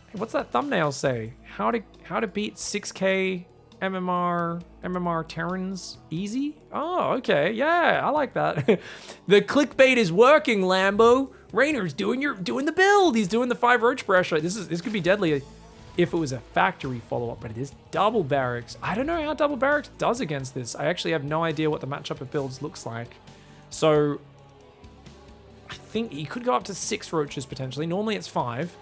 Hey, what's that thumbnail say? How to beat 6K MMR Terrans easy? Oh, okay. Yeah, I like that. The clickbait is working, Lambo. REYNOR's doing the build. He's doing the 5 roach pressure. This could be deadly if it was a factory follow-up, but it is double barracks. I don't know how double barracks does against this. I actually have no idea what the matchup of builds looks like. So I think he could go up to 6 roaches potentially. Normally it's 5.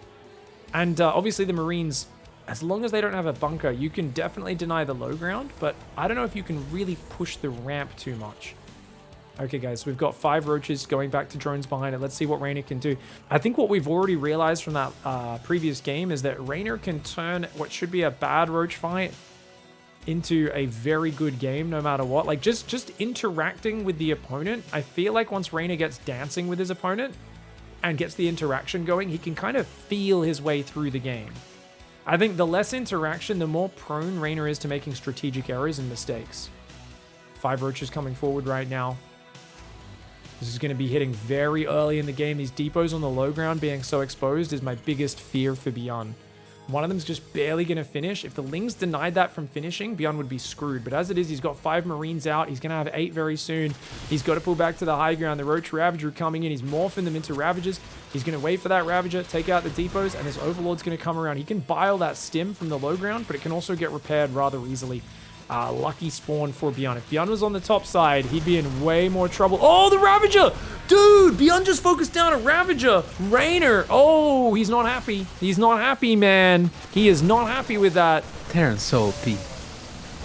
And obviously the Marines, as long as they don't have a bunker, you can definitely deny the low ground, but I don't know if you can really push the ramp too much. Okay, guys, we've got 5 roaches going back to drones behind it. Let's see what REYNOR can do. I think what we've already realized from that previous game is that REYNOR can turn what should be a bad roach fight into a very good game no matter what. Like, just interacting with the opponent. I feel like once REYNOR gets dancing with his opponent and gets the interaction going, he can kind of feel his way through the game. I think the less interaction, the more prone REYNOR is to making strategic errors and mistakes. 5 roaches coming forward right now. This is going to be hitting very early in the game. These depots on the low ground being so exposed is my biggest fear for BYUN. One of them's just barely going to finish. If the Lings denied that from finishing, BYUN would be screwed. But as it is, he's got 5 Marines out. He's going to have 8 very soon. He's got to pull back to the high ground. The Roach Ravager coming in. He's morphing them into Ravagers. He's going to wait for that Ravager, take out the depots, and his Overlord's going to come around. He can bile that stim from the low ground, but it can also get repaired rather easily. Lucky spawn for BYUN. If BYUN was on the top side, he'd be in way more trouble. Oh, the Ravager! Dude, BYUN just focused down a Ravager. REYNOR. Oh, he's not happy. He's not happy, man. He is not happy with that. Terran's so OP.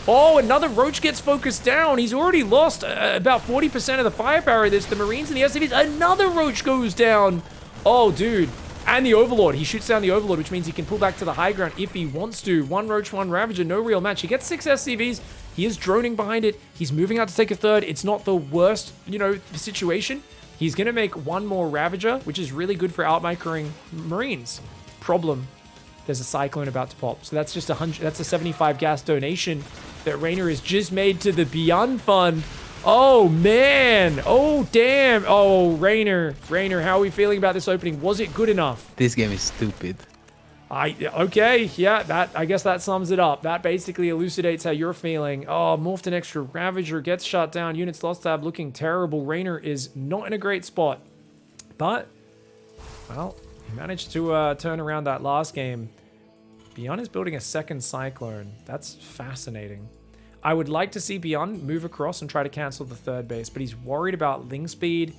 Oh, another Roach gets focused down. He's already lost about 40% of the firepower. There's the Marines and the SCVs. Another Roach goes down. Oh, dude. And the Overlord. He shoots down the Overlord, which means he can pull back to the high ground if he wants to. 1 Roach, 1 Ravager, no real match. He gets 6 SCVs. He is droning behind it. He's moving out to take a 3rd. It's not the worst, situation. He's going to make 1 more Ravager, which is really good for out-microing Marines. Problem, there's a Cyclone about to pop. So that's just 100. That's a 75 gas donation that REYNOR has just made to the BYUN fund. Oh, man. Oh, damn. Oh, REYNOR, how are we feeling about this opening? Was it good enough? This game is stupid. Okay, yeah, I guess that sums it up. That basically elucidates how you're feeling. Oh, morphed an extra Ravager, gets shut down. Units lost tab looking terrible. REYNOR is not in a great spot. But, well, he managed to turn around that last game. BYUN is building a 2nd Cyclone. That's fascinating. I would like to see BYUN move across and try to cancel the 3rd base, but he's worried about Ling speed,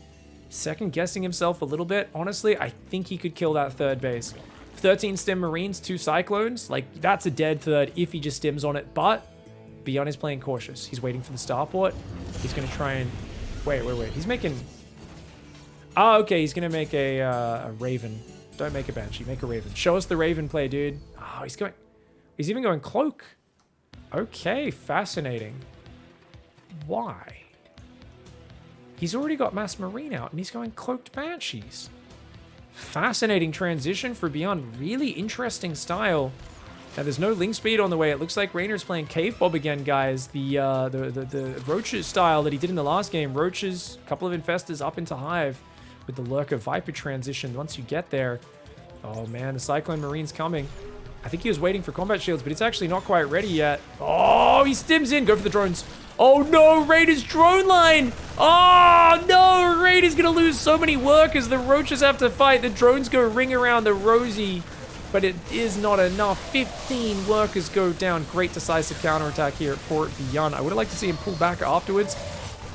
second guessing himself a little bit. Honestly, I think he could kill that 3rd base. 13 stem Marines, 2 Cyclones, like that's a dead 3rd if he just stims on it, but BYUN is playing cautious. He's waiting for the starport. He's going to try and... Wait. He's making... Oh, okay, he's going to make a Raven. Don't make a Banshee, make a Raven. Show us the Raven play, dude. Oh, he's even going Cloak. Okay, fascinating. Why? He's already got Mass Marine out, and he's going Cloaked Banshees. Fascinating transition for BYUN. Really interesting style. Now, there's no link speed on the way. It looks like REYNOR's playing Cave Bob again, guys. The Roaches style that he did in the last game. Roaches, a couple of Infestors up into Hive. with the Lurker Viper transition once you get there. Oh man, the Cyclone Marine's coming. I think he was waiting for combat shields, but it's actually not quite ready yet. Oh, he stims in. Go for the drones. Oh no, Raider's drone line. Oh no, Raider's gonna lose so many workers. The roaches have to fight. The drones go ring around the Rosie, but it is not enough. 15 workers go down. Great decisive counterattack here at Fort BYUN. I would have liked to see him pull back afterwards.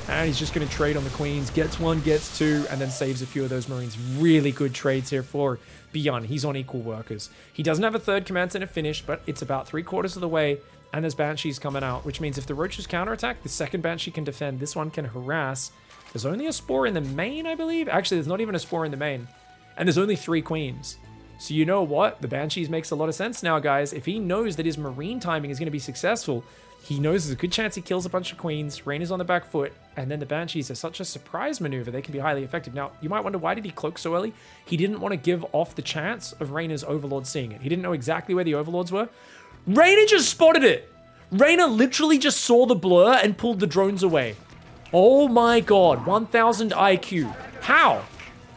And he's just going to trade on the queens. Gets one, gets two, and then saves a few of those marines. Really good trades here for BYUN. He's on equal workers. He doesn't have a third command center finished, but it's about 3/4 of the way. And there's Banshees coming out, which means if the roaches counterattack, the second Banshee can defend. This one can harass. There's only a spore in the main, I believe. Actually, there's not even a spore in the main. And there's only 3 queens. So you know what? The Banshees makes a lot of sense now, guys. If he knows that his marine timing is going to be successful, he knows there's a good chance he kills a bunch of queens. Rain is on the back foot, and then the Banshees are such a surprise maneuver. They can be highly effective. Now, you might wonder, why did he cloak so early? He didn't want to give off the chance of Raynor's Overlord seeing it. He didn't know exactly where the Overlords were. Raynor just spotted it. Raynor literally just saw the blur and pulled the drones away. Oh my god, 1000 IQ. How?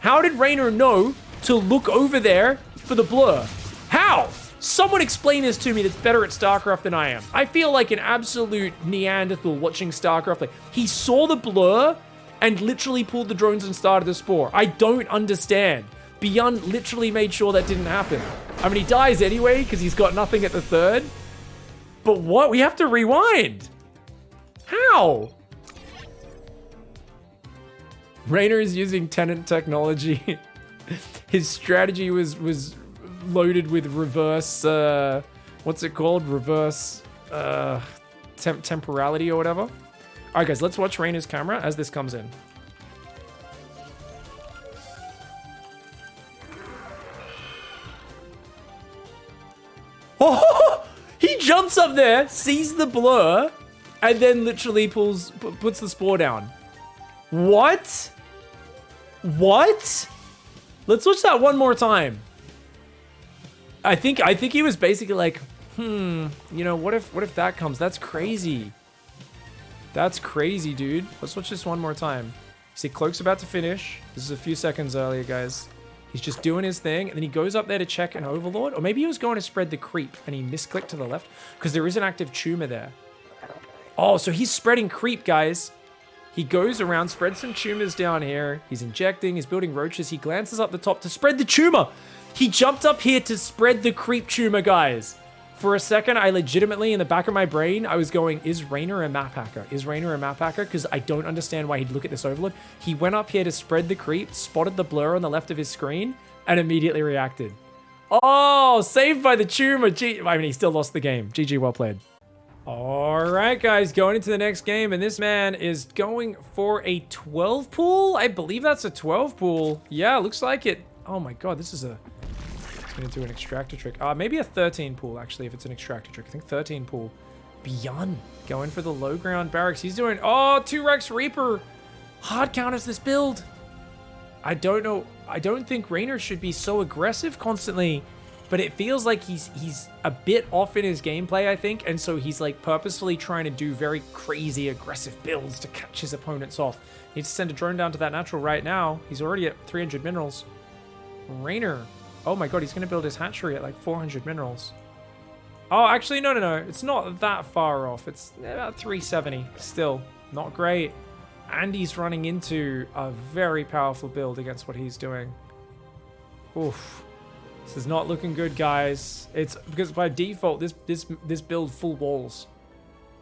How did Raynor know to look over there for the blur? How? Someone explain this to me that's better at StarCraft than I am. I feel like an absolute Neanderthal watching StarCraft. Like, he saw the blur and literally pulled the drones and started the spore. I don't understand. BYUN literally made sure that didn't happen. I mean, he dies anyway because he's got nothing at the third. But what? We have to rewind. How? Raynor is using tenant technology. His strategy was loaded with reverse, what's it called? Reverse temporality or whatever. All right, guys, let's watch Raynor's camera as this comes in. Oh, he jumps up there, sees the blur, and then literally puts the spore down. What? What? Let's watch that one more time. I think he was basically like, you know, what if that comes? That's crazy. That's crazy, dude. Let's watch this one more time. See, Cloak's about to finish. This is a few seconds earlier, guys. He's just doing his thing, and then he goes up there to check an Overlord. Or maybe he was going to spread the creep, and he misclicked to the left, because there is an active tumor there. Oh, so he's spreading creep, guys. He goes around, spreads some tumors down here. He's injecting, he's building roaches. He glances up the top to spread the tumor. He jumped up here to spread the creep tumor, guys. For a second, I legitimately, in the back of my brain, I was going, is Raynor a map hacker? Is Raynor a map hacker? Because I don't understand why he'd look at this Overlord. He went up here to spread the creep, spotted the blur on the left of his screen, and immediately reacted. Oh, saved by the tumor. I mean, he still lost the game. GG, well played. All right, guys, going into the next game, and this man is going for a 12 pool. I believe that's a 12 pool. Yeah, looks like it. Oh my god, this is a... Gonna do an extractor trick. Maybe a 13 pool, actually, if it's an extractor trick. I think 13 pool. BYUN going for the low ground barracks. He's doing, 2 Rex Reaper. Hard counters this build. I don't know. I don't think Raynor should be so aggressive constantly, but it feels like he's a bit off in his gameplay, I think, and so he's like purposefully trying to do very crazy aggressive builds to catch his opponents off. Needs to send a drone down to that natural right now. He's already at 300 minerals. Raynor. Oh my god, he's going to build his hatchery at like 400 minerals. Oh, actually, no. It's not that far off. It's about 370. Still, not great. And he's running into a very powerful build against what he's doing. Oof. This is not looking good, guys. It's because by default, this build full walls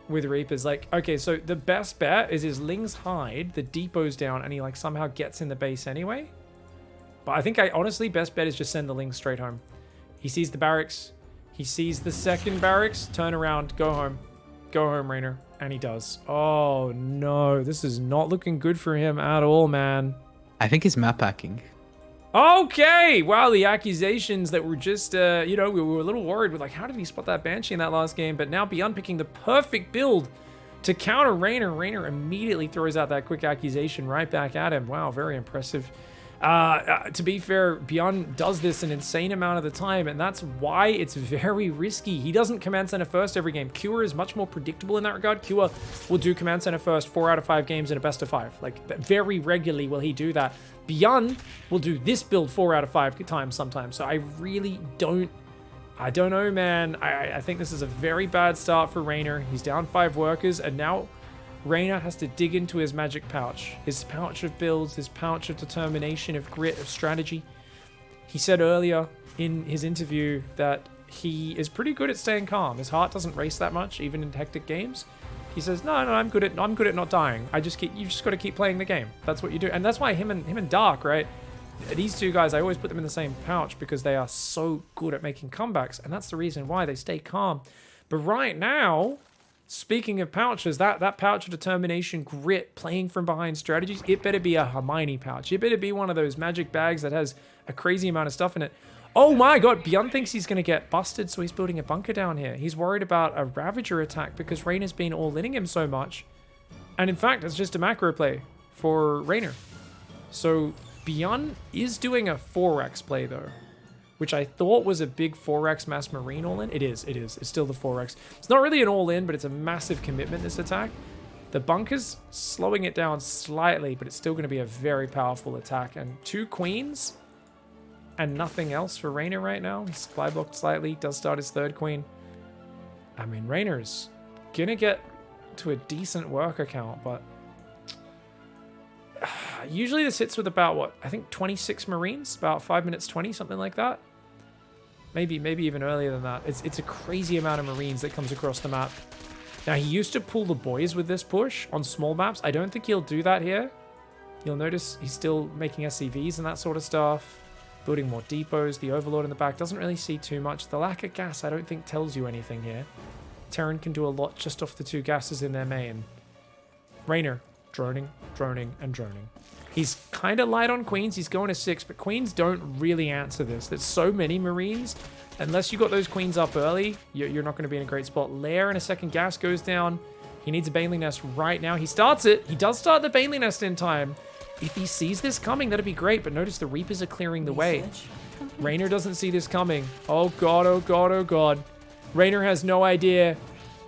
with Reapers. Like, okay, so the best bet is his Ling's hide, the depot's down, and he like somehow gets in the base anyway. But I think honestly, best bet is just send the Ling straight home. He sees the barracks. He sees the second barracks. Turn around. Go home. Go home, Raynor. And he does. Oh, no. This is not looking good for him at all, man. I think he's map hacking. Okay. Wow, the accusations that were just, you know, we were a little worried. We're like, how did he spot that Banshee in that last game? But now BYUN picking the perfect build to counter Raynor. Raynor immediately throws out that quick accusation right back at him. Wow, very impressive. To be fair, BYUN does this an insane amount of the time, and that's why it's very risky. He doesn't command center first every game. Cure is much more predictable in that regard. Cure will do command center first 4 out of 5 games in a best of 5. Like, very regularly will he do that. BYUN will do this build 4 out of 5 times sometimes. So I really don't... I don't know, man. I think this is a very bad start for REYNOR. He's down 5 workers, and now REYNOR has to dig into his magic pouch. His pouch of builds, his pouch of determination, of grit, of strategy. He said earlier in his interview that he is pretty good at staying calm. His heart doesn't race that much, even in hectic games. He says, no, I'm good at not dying. You just got to keep playing the game. That's what you do. And that's why him and Dark, right? These two guys, I always put them in the same pouch because they are so good at making comebacks. And that's the reason why they stay calm. But right now, speaking of pouches, that pouch of determination, grit, playing from behind strategies, it better be a Hermione pouch. It better be one of those magic bags that has a crazy amount of stuff in it. Oh my god, BYUN thinks he's going to get busted, so he's building a bunker down here. He's worried about a Ravager attack because REYNOR's been all-inning him so much. And in fact, it's just a macro play for REYNOR. So BYUN is doing a 4x play though, which I thought was a big 4x mass marine all-in. It is. It's still the 4x. It's not really an all-in, but it's a massive commitment, this attack. The bunker's slowing it down slightly, but it's still going to be a very powerful attack. And 2 queens and nothing else for REYNOR right now. He's supply blocked slightly, does start his 3rd queen. I mean, REYNOR's going to get to a decent worker count, but usually this hits with about, what, I think 26 Marines? About 5 minutes 20, something like that. Maybe even earlier than that. It's a crazy amount of Marines that comes across the map. Now, he used to pull the boys with this push on small maps. I don't think he'll do that here. You'll notice he's still making SCVs and that sort of stuff. Building more depots. The Overlord in the back doesn't really see too much. The lack of gas, I don't think, tells you anything here. Terran can do a lot just off the 2 gases in their main. REYNOR, droning, and droning. He's kind of light on queens. He's going to 6, but queens don't really answer this. There's so many Marines. Unless you got those queens up early, you're not going to be in a great spot. Lair and a 2nd gas goes down. He needs a Baneling Nest right now. He starts it. He does start the Baneling Nest in time. If he sees this coming, that'd be great. But notice the Reapers are clearing the way. REYNOR doesn't see this coming. Oh god, oh god, oh god. REYNOR has no idea.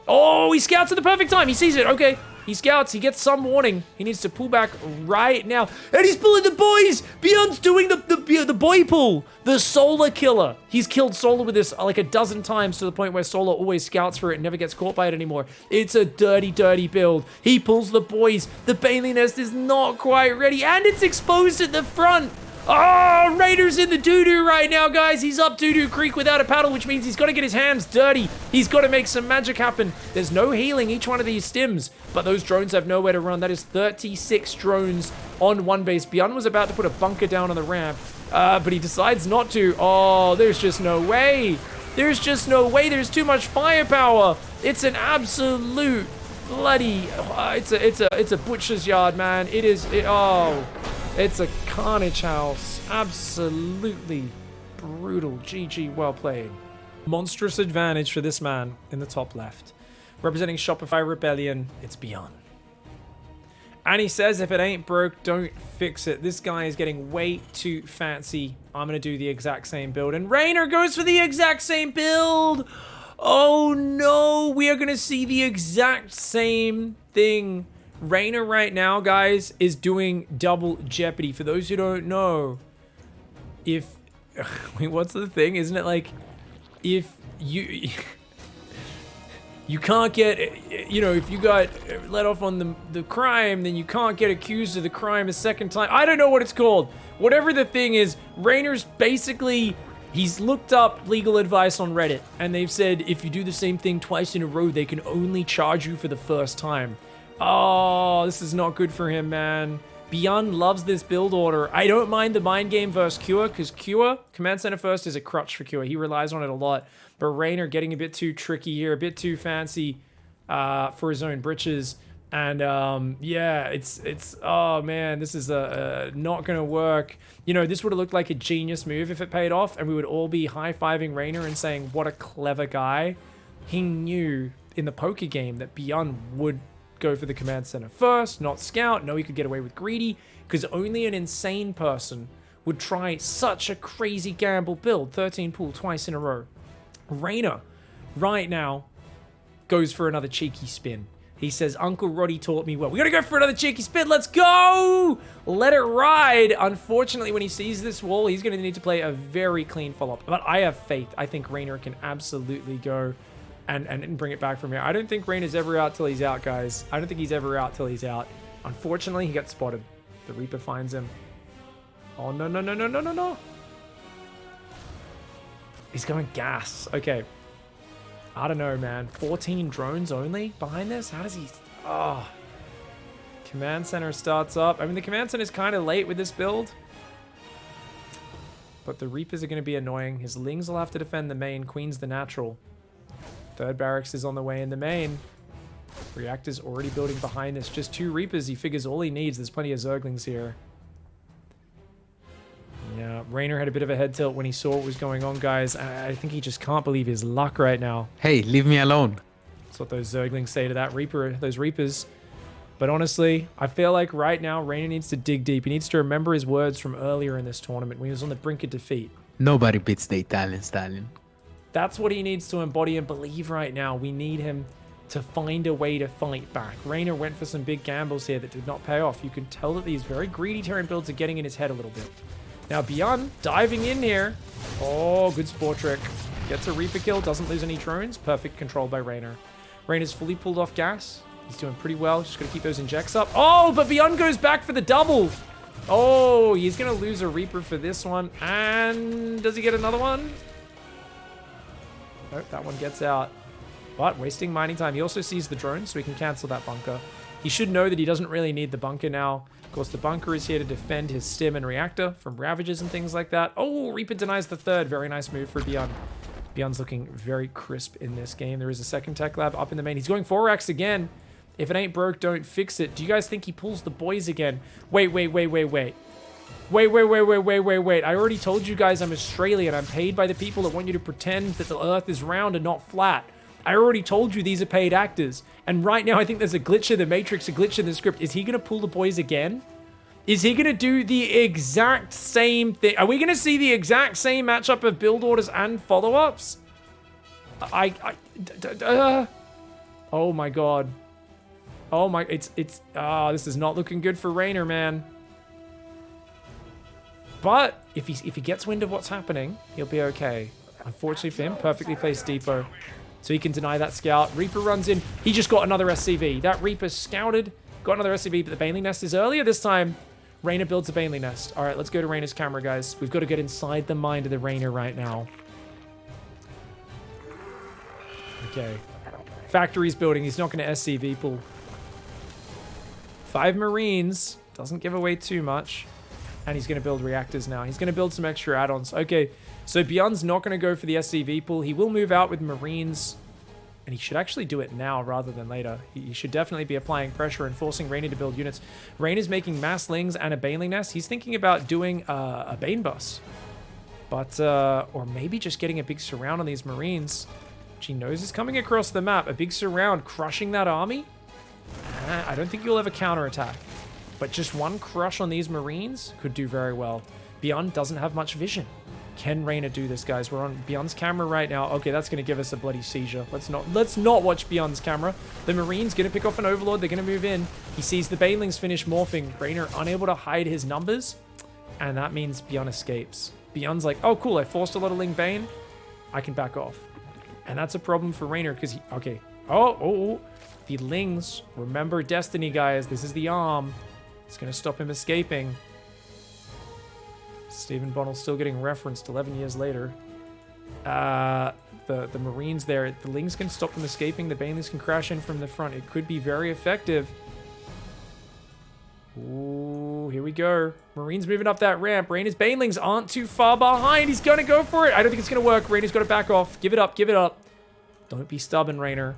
Oh, he scouts at the perfect time. He sees it. Okay. He scouts. He gets some warning. He needs to pull back right now. And he's pulling the boys. BYUN's doing the boy pull. The Solar Killer. He's killed Solar with this like a dozen times to the point where Solar always scouts for it and never gets caught by it anymore. It's a dirty, dirty build. He pulls the boys. The Baneling Nest is not quite ready. And it's exposed at the front. Oh, REYNOR's in the doo-doo right now, guys. He's up doo-doo creek without a paddle, which means he's got to get his hands dirty. He's got to make some magic happen. There's no healing each one of these stims, but those drones have nowhere to run. That is 36 drones on one base. BYUN was about to put a bunker down on the ramp, but he decides not to. Oh, there's just no way. There's just no way. There's too much firepower. It's an absolute bloody... it's a butcher's yard, man. It's a carnage house. Absolutely brutal. GG, well played. Monstrous advantage for this man in the top left. Representing Shopify Rebellion, it's BYUN. And he says, if it ain't broke, don't fix it. This guy is getting way too fancy. I'm going to do the exact same build. And REYNOR goes for the exact same build. Oh no, we are going to see the exact same thing. REYNOR right now, guys, is doing double jeopardy. For those who don't know, if... Wait, what's the thing? Isn't it like... If you... You can't get... You know, if you got let off on the crime, then you can't get accused of the crime a second time. I don't know what it's called. Whatever the thing is, REYNOR's basically... He's looked up legal advice on Reddit, and they've said if you do the same thing twice in a row, they can only charge you for the first time. Oh, this is not good for him, man. BYUN loves this build order. I don't mind the mind game versus Cure, because Cure, command center first, is a crutch for Cure. He relies on it a lot. But REYNOR getting a bit too tricky here, a bit too fancy for his own britches. And yeah, oh man, this is not gonna work. You know, this would have looked like a genius move if it paid off, and we would all be high-fiving REYNOR and saying, what a clever guy. He knew in the poker game that BYUN would go for the command center first, not scout. No, he could get away with greedy, because only an insane person would try such a crazy gamble build. 13 pool twice in a row. REYNOR, right now, goes for another cheeky spin. He says, Uncle Roddy taught me well. We gotta go for another cheeky spin. Let's go! Let it ride. Unfortunately, when he sees this wall, he's gonna need to play a very clean follow-up. But I have faith. I think REYNOR can absolutely go and bring it back from here. I don't think REYNOR's ever out till he's out, guys. I don't think he's ever out till he's out. Unfortunately, he gets spotted. The Reaper finds him. Oh, no, no, no, no, no, no, no. He's going gas. Okay. I don't know, man. 14 drones only behind this? How does he... Oh. Command center starts up. I mean, the command center is kind of late with this build. But the Reapers are going to be annoying. His Lings will have to defend the main. Queen's the natural. Third barracks is on the way in the main. Reactor's already building behind this. Just 2 Reapers. He figures all he needs. There's plenty of Zerglings here. Yeah, REYNOR had a bit of a head tilt when he saw what was going on, guys. I think he just can't believe his luck right now. Hey, leave me alone. That's what those Zerglings say to that Reaper, those Reapers. But honestly, I feel like right now, REYNOR needs to dig deep. He needs to remember his words from earlier in this tournament when he was on the brink of defeat. Nobody beats the Italian stallion. That's what he needs to embody and believe right now. We need him to find a way to fight back. REYNOR went for some big gambles here that did not pay off. You can tell that these very greedy Terran builds are getting in his head a little bit. Now, BYUN diving in here. Oh, good spore trick. Gets a Reaper kill, doesn't lose any drones. Perfect control by REYNOR. REYNOR's fully pulled off gas. He's doing pretty well. Just got to keep those injects up. Oh, but BYUN goes back for the double. Oh, he's going to lose a Reaper for this one. And does he get another one? Nope, that one gets out. But wasting mining time. He also sees the drone, so he can cancel that bunker. He should know that he doesn't really need the bunker now. Of course, the bunker is here to defend his stim and reactor from ravages and things like that. Oh, Reaper denies the third. Very nice move for BYUN. BYUN's looking very crisp in this game. There is a second tech lab up in the main. He's going 4x again. If it ain't broke, don't fix it. Do you guys think he pulls the boys again? Wait. Wait. I already told you guys I'm Australian. I'm paid by the people that want you to pretend that the earth is round and not flat. I already told you these are paid actors. And right now, I think there's a glitch in the Matrix, a glitch in the script. Is he going to pull the boys again? Is he going to do the exact same thing? Are we going to see the exact same matchup of build orders and follow-ups? Oh my god. Oh my, this is not looking good for REYNOR, man. But if he gets wind of what's happening, he'll be okay. Unfortunately for him, perfectly placed depot. So he can deny that scout. Reaper runs in. He just got another SCV. That Reaper scouted, got another SCV, but the Baneling Nest is earlier. This time, REYNOR builds a Baneling Nest. All right, let's go to REYNOR's camera, guys. We've got to get inside the mind of the REYNOR right now. Okay. Factory's building. He's not going to SCV pull. 5 Marines. Doesn't give away too much. And he's going to build reactors now. He's going to build some extra add-ons. Okay, so BYUN's not going to go for the SCV pool. He will move out with Marines. And he should actually do it now rather than later. He should definitely be applying pressure and forcing REYNOR to build units. REYNOR's making mass lings and a Baneling Nest. He's thinking about doing a Bane bus. But, or maybe just getting a big surround on these Marines. Which he knows is coming across the map. A big surround crushing that army. I don't think you'll ever counterattack. But just one crush on these Marines could do very well. BYUN doesn't have much vision. Can REYNOR do this, guys? We're on BYUN's camera right now. Okay, that's going to give us a bloody seizure. Let's not watch BYUN's camera. The Marine's going to pick off an Overlord. They're going to move in. He sees the Banelings finish morphing. REYNOR unable to hide his numbers. And that means BYUN escapes. BYUN's like, oh, cool. I forced a lot of Ling Bane. I can back off. And that's a problem for REYNOR because he... Okay. Oh. The Lings. Remember Destiny, guys. This is the arm. It's going to stop him escaping. Stephen Bonnell still getting referenced 11 years later. The Marines there. The Lings can stop them escaping. The Banelings can crash in from the front. It could be very effective. Ooh, here we go. Marines moving up that ramp. REYNOR's Banelings aren't too far behind. He's going to go for it. I don't think it's going to work. REYNOR's got to back off. Give it up. Give it up. Don't be stubborn, REYNOR.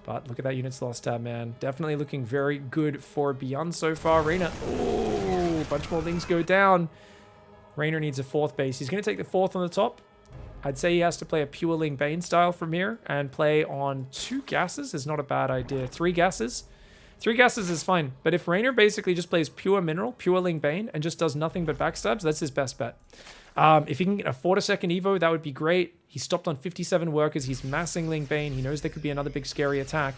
But look at that units lost tab, man. Definitely looking very good for BYUN so far. REYNOR. Ooh, a bunch more things go down. REYNOR needs a 4th base. He's going to take the 4th on the top. I'd say he has to play a pure Ling Bane style from here and play on 2 gases is not a bad idea. 3 gases. 3 gases is fine, but if REYNOR basically just plays pure mineral, pure Ling Bane, and just does nothing but backstabs, that's his best bet. If he can afford a second Evo, that would be great. He stopped on 57 workers. He's massing Ling Bane. He knows there could be another big scary attack.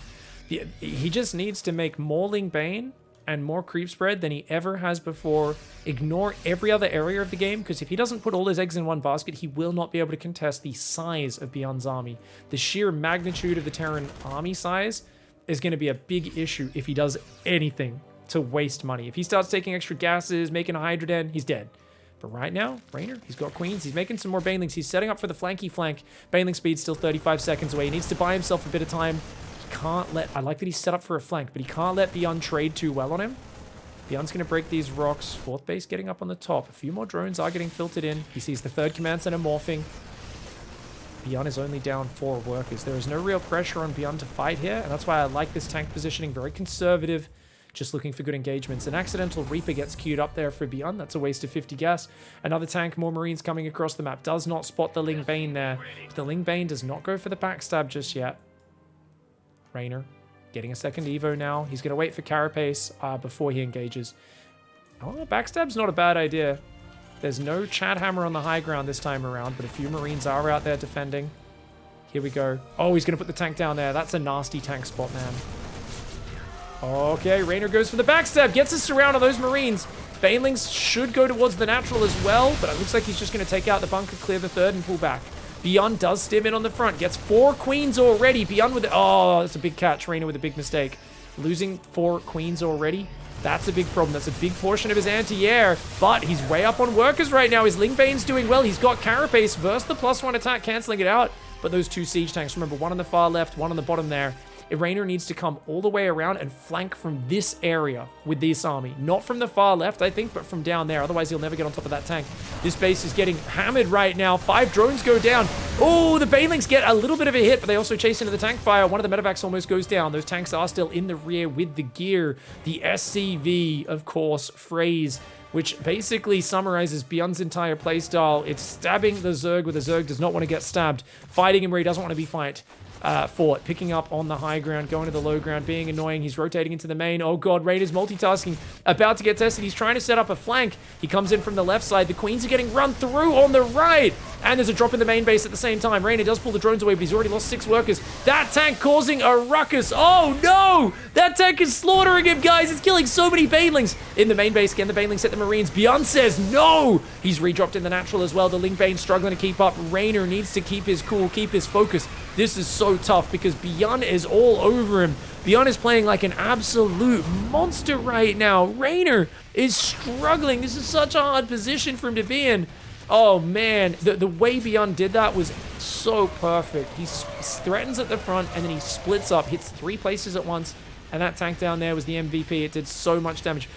He just needs to make more Ling Bane and more creep spread than he ever has before. Ignore every other area of the game, because if he doesn't put all his eggs in one basket, he will not be able to contest the size of BYUN's army. The sheer magnitude of the Terran army size is going to be a big issue if he does anything to waste money. If he starts taking extra gases, making a Hydra Den, he's dead. But right now, REYNOR, he's got queens. He's making some more banelings. He's setting up for the flanky flank. Baneling speed's still 35 seconds away. He needs to buy himself a bit of time. He can't let... I like that he's set up for a flank, but he can't let BYUN trade too well on him. BYUN's going to break these rocks. 4th base getting up on the top. A few more drones are getting filtered in. He sees the 3rd command center morphing. BYUN is only down 4 workers. There is no real pressure on BYUN to fight here, and that's why I like this tank positioning. Very conservative, just looking for good engagements. An accidental Reaper gets queued up there for BYUN. That's a waste of 50 gas. Another tank, more Marines coming across the map. Does not spot the Ling Bane there. The Ling Bane does not go for the backstab just yet. REYNOR getting a second Evo now. He's going to wait for Carapace before he engages. Oh, backstab's not a bad idea. There's no Chad Hammer on the high ground this time around, but a few Marines are out there defending. Here we go. Oh, he's going to put the tank down there. That's a nasty tank spot, man. Okay, REYNOR goes for the backstab. Gets a surround on those Marines. Banelings should go towards the natural as well, but it looks like he's just going to take out the bunker, clear the 3rd, and pull back. BYUN does stim in on the front. Gets 4 queens already. BYUN with... Oh, that's a big catch. REYNOR with a big mistake. Losing 4 queens already. That's a big problem. That's a big portion of his anti-air, but he's way up on workers right now. His Ling Bane's doing well. He's got Carapace versus the +1 attack, canceling it out. But those 2 siege tanks, remember, one on the far left, one on the bottom there. REYNOR needs to come all the way around and flank from this area with this army. Not from the far left, I think, but from down there. Otherwise, he'll never get on top of that tank. This base is getting hammered right now. 5 drones go down. Oh, the Banelings get a little bit of a hit, but they also chase into the tank fire. One of the medevacs almost goes down. Those tanks are still in the rear with the gear. The SCV, of course, phrase, which basically summarizes BYUN's entire playstyle. It's stabbing the Zerg where the Zerg does not want to get stabbed. Fighting him where he doesn't want to be fought. Picking up on the high ground, going to the low ground, being annoying. He's rotating into the main. Oh god, REYNOR's multitasking, about to get tested. He's trying to set up a flank. He comes in from the left side. The queens are getting run through on the right. And there's a drop in the main base at the same time. REYNOR does pull the drones away, but he's already lost 6 workers. That tank causing a ruckus. Oh no! That tank is slaughtering him, guys. It's killing so many Banelings. In the main base, can the Banelings hit the Marines? BYUN says no! He's redropped in the natural as well. The Ling Bane struggling to keep up. REYNOR needs to keep his cool, keep his focus. This is so tough because BYUN is all over him. BYUN is playing like an absolute monster right now. REYNOR is struggling. This is such a hard position for him to be in. Oh man, the way BYUN did that was so perfect. He threatens at the front and then he splits up, hits 3 places at once, and that tank down there was the MVP. It did so much damage.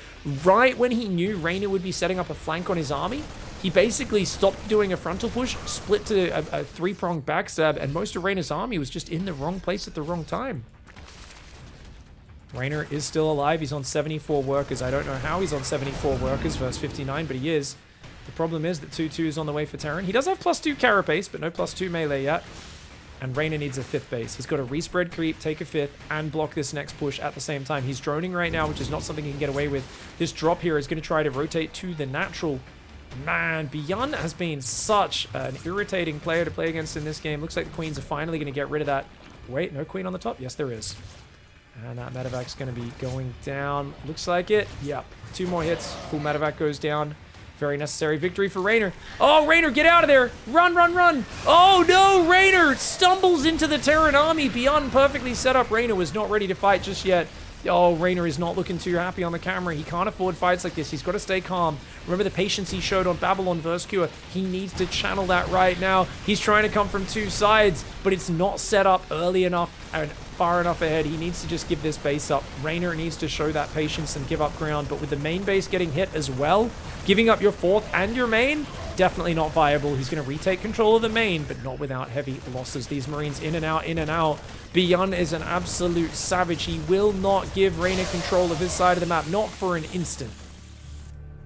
Right when he knew REYNOR would be setting up a flank on his army, he basically stopped doing a frontal push, split to a 3-pronged backstab, and most of REYNOR's army was just in the wrong place at the wrong time. REYNOR is still alive. He's on 74 workers. I don't know how he's on 74 workers versus 59, but he is. The problem is that 2-2 is on the way for Terran. He does have +2 Carapace, but no +2 melee yet. And REYNOR needs a 5th base. He's got to respread creep, take a 5th, and block this next push at the same time. He's droning right now, which is not something he can get away with. This drop here is going to try to rotate to the natural. Man, BYUN has been such an irritating player to play against in this game. Looks like the queens are finally going to get rid of that. Wait, no queen on the top? Yes, there is. And that medevac's going to be going down. Looks like it. Yep. 2 more hits. Full medevac goes down. Very necessary victory for REYNOR. Oh, REYNOR, get out of there. Run, run, run. Oh, no. REYNOR stumbles into the Terran army. BYUN perfectly set up. REYNOR was not ready to fight just yet. Oh, REYNOR is not looking too happy on the camera. He can't afford fights like this. He's got to stay calm. Remember the patience he showed on Babylon vs. Cure. He needs to channel that right now. He's trying to come from 2 sides, but it's not set up early enough and far enough ahead. He needs to just give this base up. REYNOR needs to show that patience and give up ground, but with the main base getting hit as well, giving up your 4th and your main, definitely not viable. He's going to retake control of the main, but not without heavy losses. These Marines in and out, in and out. BYUN is an absolute savage. He will not give REYNOR control of his side of the map, not for an instant.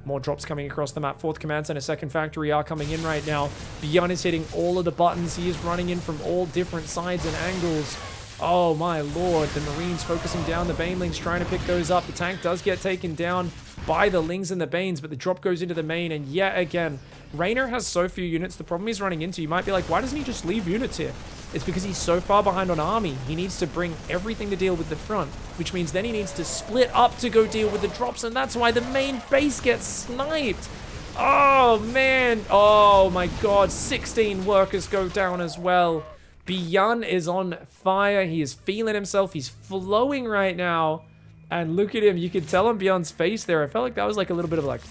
More drops coming across the map. 4th command center, 2nd factory are coming in right now. BYUN is hitting all of the buttons. He is running in from all different sides and angles. Oh my lord, the Marines focusing down the Banelings, trying to pick those up. The tank does get taken down by the Lings and the Banes, but the drop goes into the main, and yet again, REYNOR has so few units. The problem he's running into, you might be like, why doesn't he just leave units here? It's because he's so far behind on army. He needs to bring everything to deal with the front, which means then he needs to split up to go deal with the drops, and that's why the main base gets sniped. Oh man, oh my god, 16 workers go down as well. BYUN is on fire. He is feeling himself. He's flowing right now. And look at him. You can tell on BYUN's face there. I felt like that was like a little bit of like,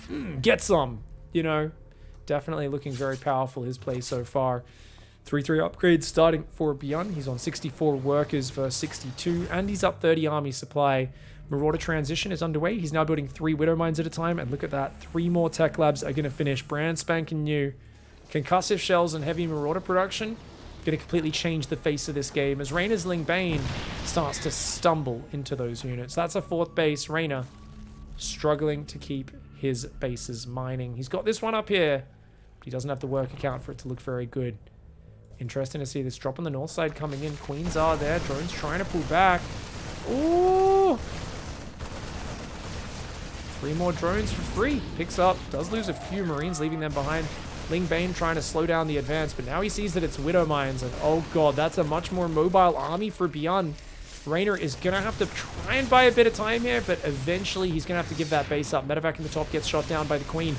get some, you know. Definitely looking very powerful, his play so far. 3-3 upgrades starting for BYUN. He's on 64 workers versus 62. And he's up 30 army supply. Marauder transition is underway. He's now building 3 Widow Mines at a time. And look at that. 3 more tech labs are going to finish brand spanking new. Concussive shells and heavy Marauder production going to completely change the face of this game as REYNOR's Ling Bane starts to stumble into those units. That's a 4th base. REYNOR struggling to keep his bases mining. He's got this one up here, but he doesn't have the work account for it to look very good. Interesting to see this drop on the north side coming in. Queens are there. Drones trying to pull back. Ooh! 3 more drones for free. Picks up. Does lose a few Marines, leaving them behind. Ling Bane trying to slow down the advance, but now he sees that it's Widow Mines, and oh god, that's a much more mobile army for BYUN. REYNOR is going to have to try and buy a bit of time here, but eventually he's going to have to give that base up. Medevac in the top gets shot down by the Queen.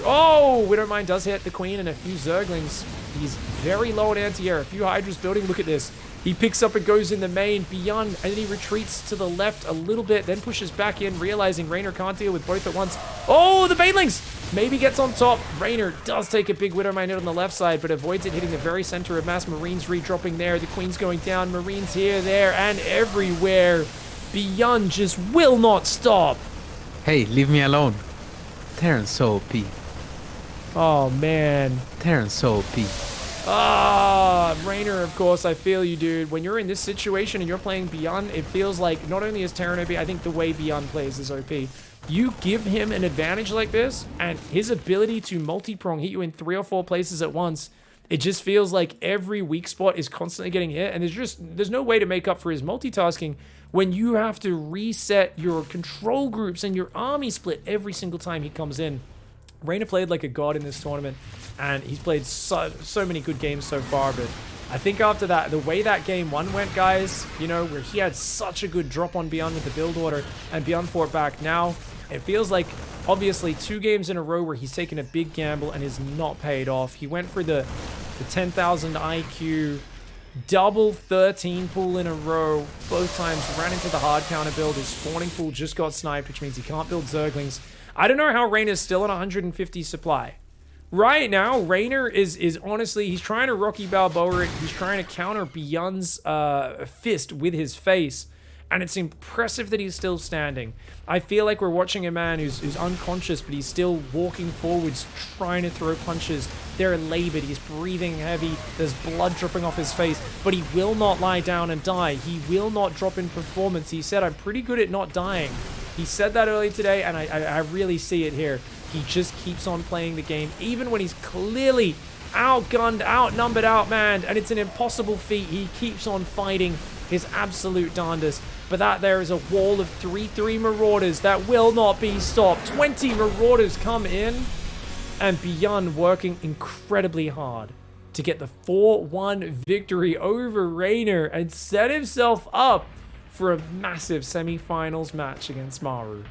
Oh, Widow Mine does hit the Queen and a few Zerglings. He's very low on anti-air. A few Hydras building. Look at this. He picks up and goes in the main. BYUN, and then he retreats to the left a little bit, then pushes back in, realizing REYNOR can't deal with both at once. Oh, the Banelings! Maybe gets on top. REYNOR does take a big Widow Mine hit on the left side, but avoids it hitting the very center of mass. Marines redropping there. The Queen's going down. Marines here, there, and everywhere. BYUN just will not stop. Hey, leave me alone. Terran's so OP. Oh, man. Terran's so OP. Ah, REYNOR, of course, I feel you, dude. When you're in this situation and you're playing BYUN, it feels like not only is Terran OP, I think the way BYUN plays is OP. You give him an advantage like this, and his ability to multi-prong hit you in 3 or 4 places at once, it just feels like every weak spot is constantly getting hit, and there's no way to make up for his multitasking when you have to reset your control groups and your army split every single time he comes in. REYNOR played like a god in this tournament, and he's played so many good games so far, but I think after that, the way that game 1 went, guys, you know, where he had such a good drop on BYUN with the build order, and BYUN fought back. Now, it feels like, obviously, 2 games in a row where he's taken a big gamble and is not paid off. He went for the 10,000 IQ, double 13 pool in a row, both times ran into the hard counter build. His spawning pool just got sniped, which means he can't build Zerglings. I don't know how REYNOR's still on 150 supply. Right now, REYNOR is honestly, he's trying to Rocky Balboa it. He's trying to counter BYUN's fist with his face. And it's impressive that he's still standing. I feel like we're watching a man who's unconscious, but he's still walking forwards, trying to throw punches. They're labored, he's breathing heavy, there's blood dripping off his face, but he will not lie down and die. He will not drop in performance. He said, I'm pretty good at not dying. He said that earlier today, and I really see it here. He just keeps on playing the game, even when he's clearly outgunned, outnumbered, outmanned, and it's an impossible feat. He keeps on fighting his absolute darndest. But that there is a wall of 3-3 Marauders that will not be stopped. 20 Marauders come in, and BYUN working incredibly hard to get the 4-1 victory over REYNOR and set himself up for a massive semi-finals match against Maru.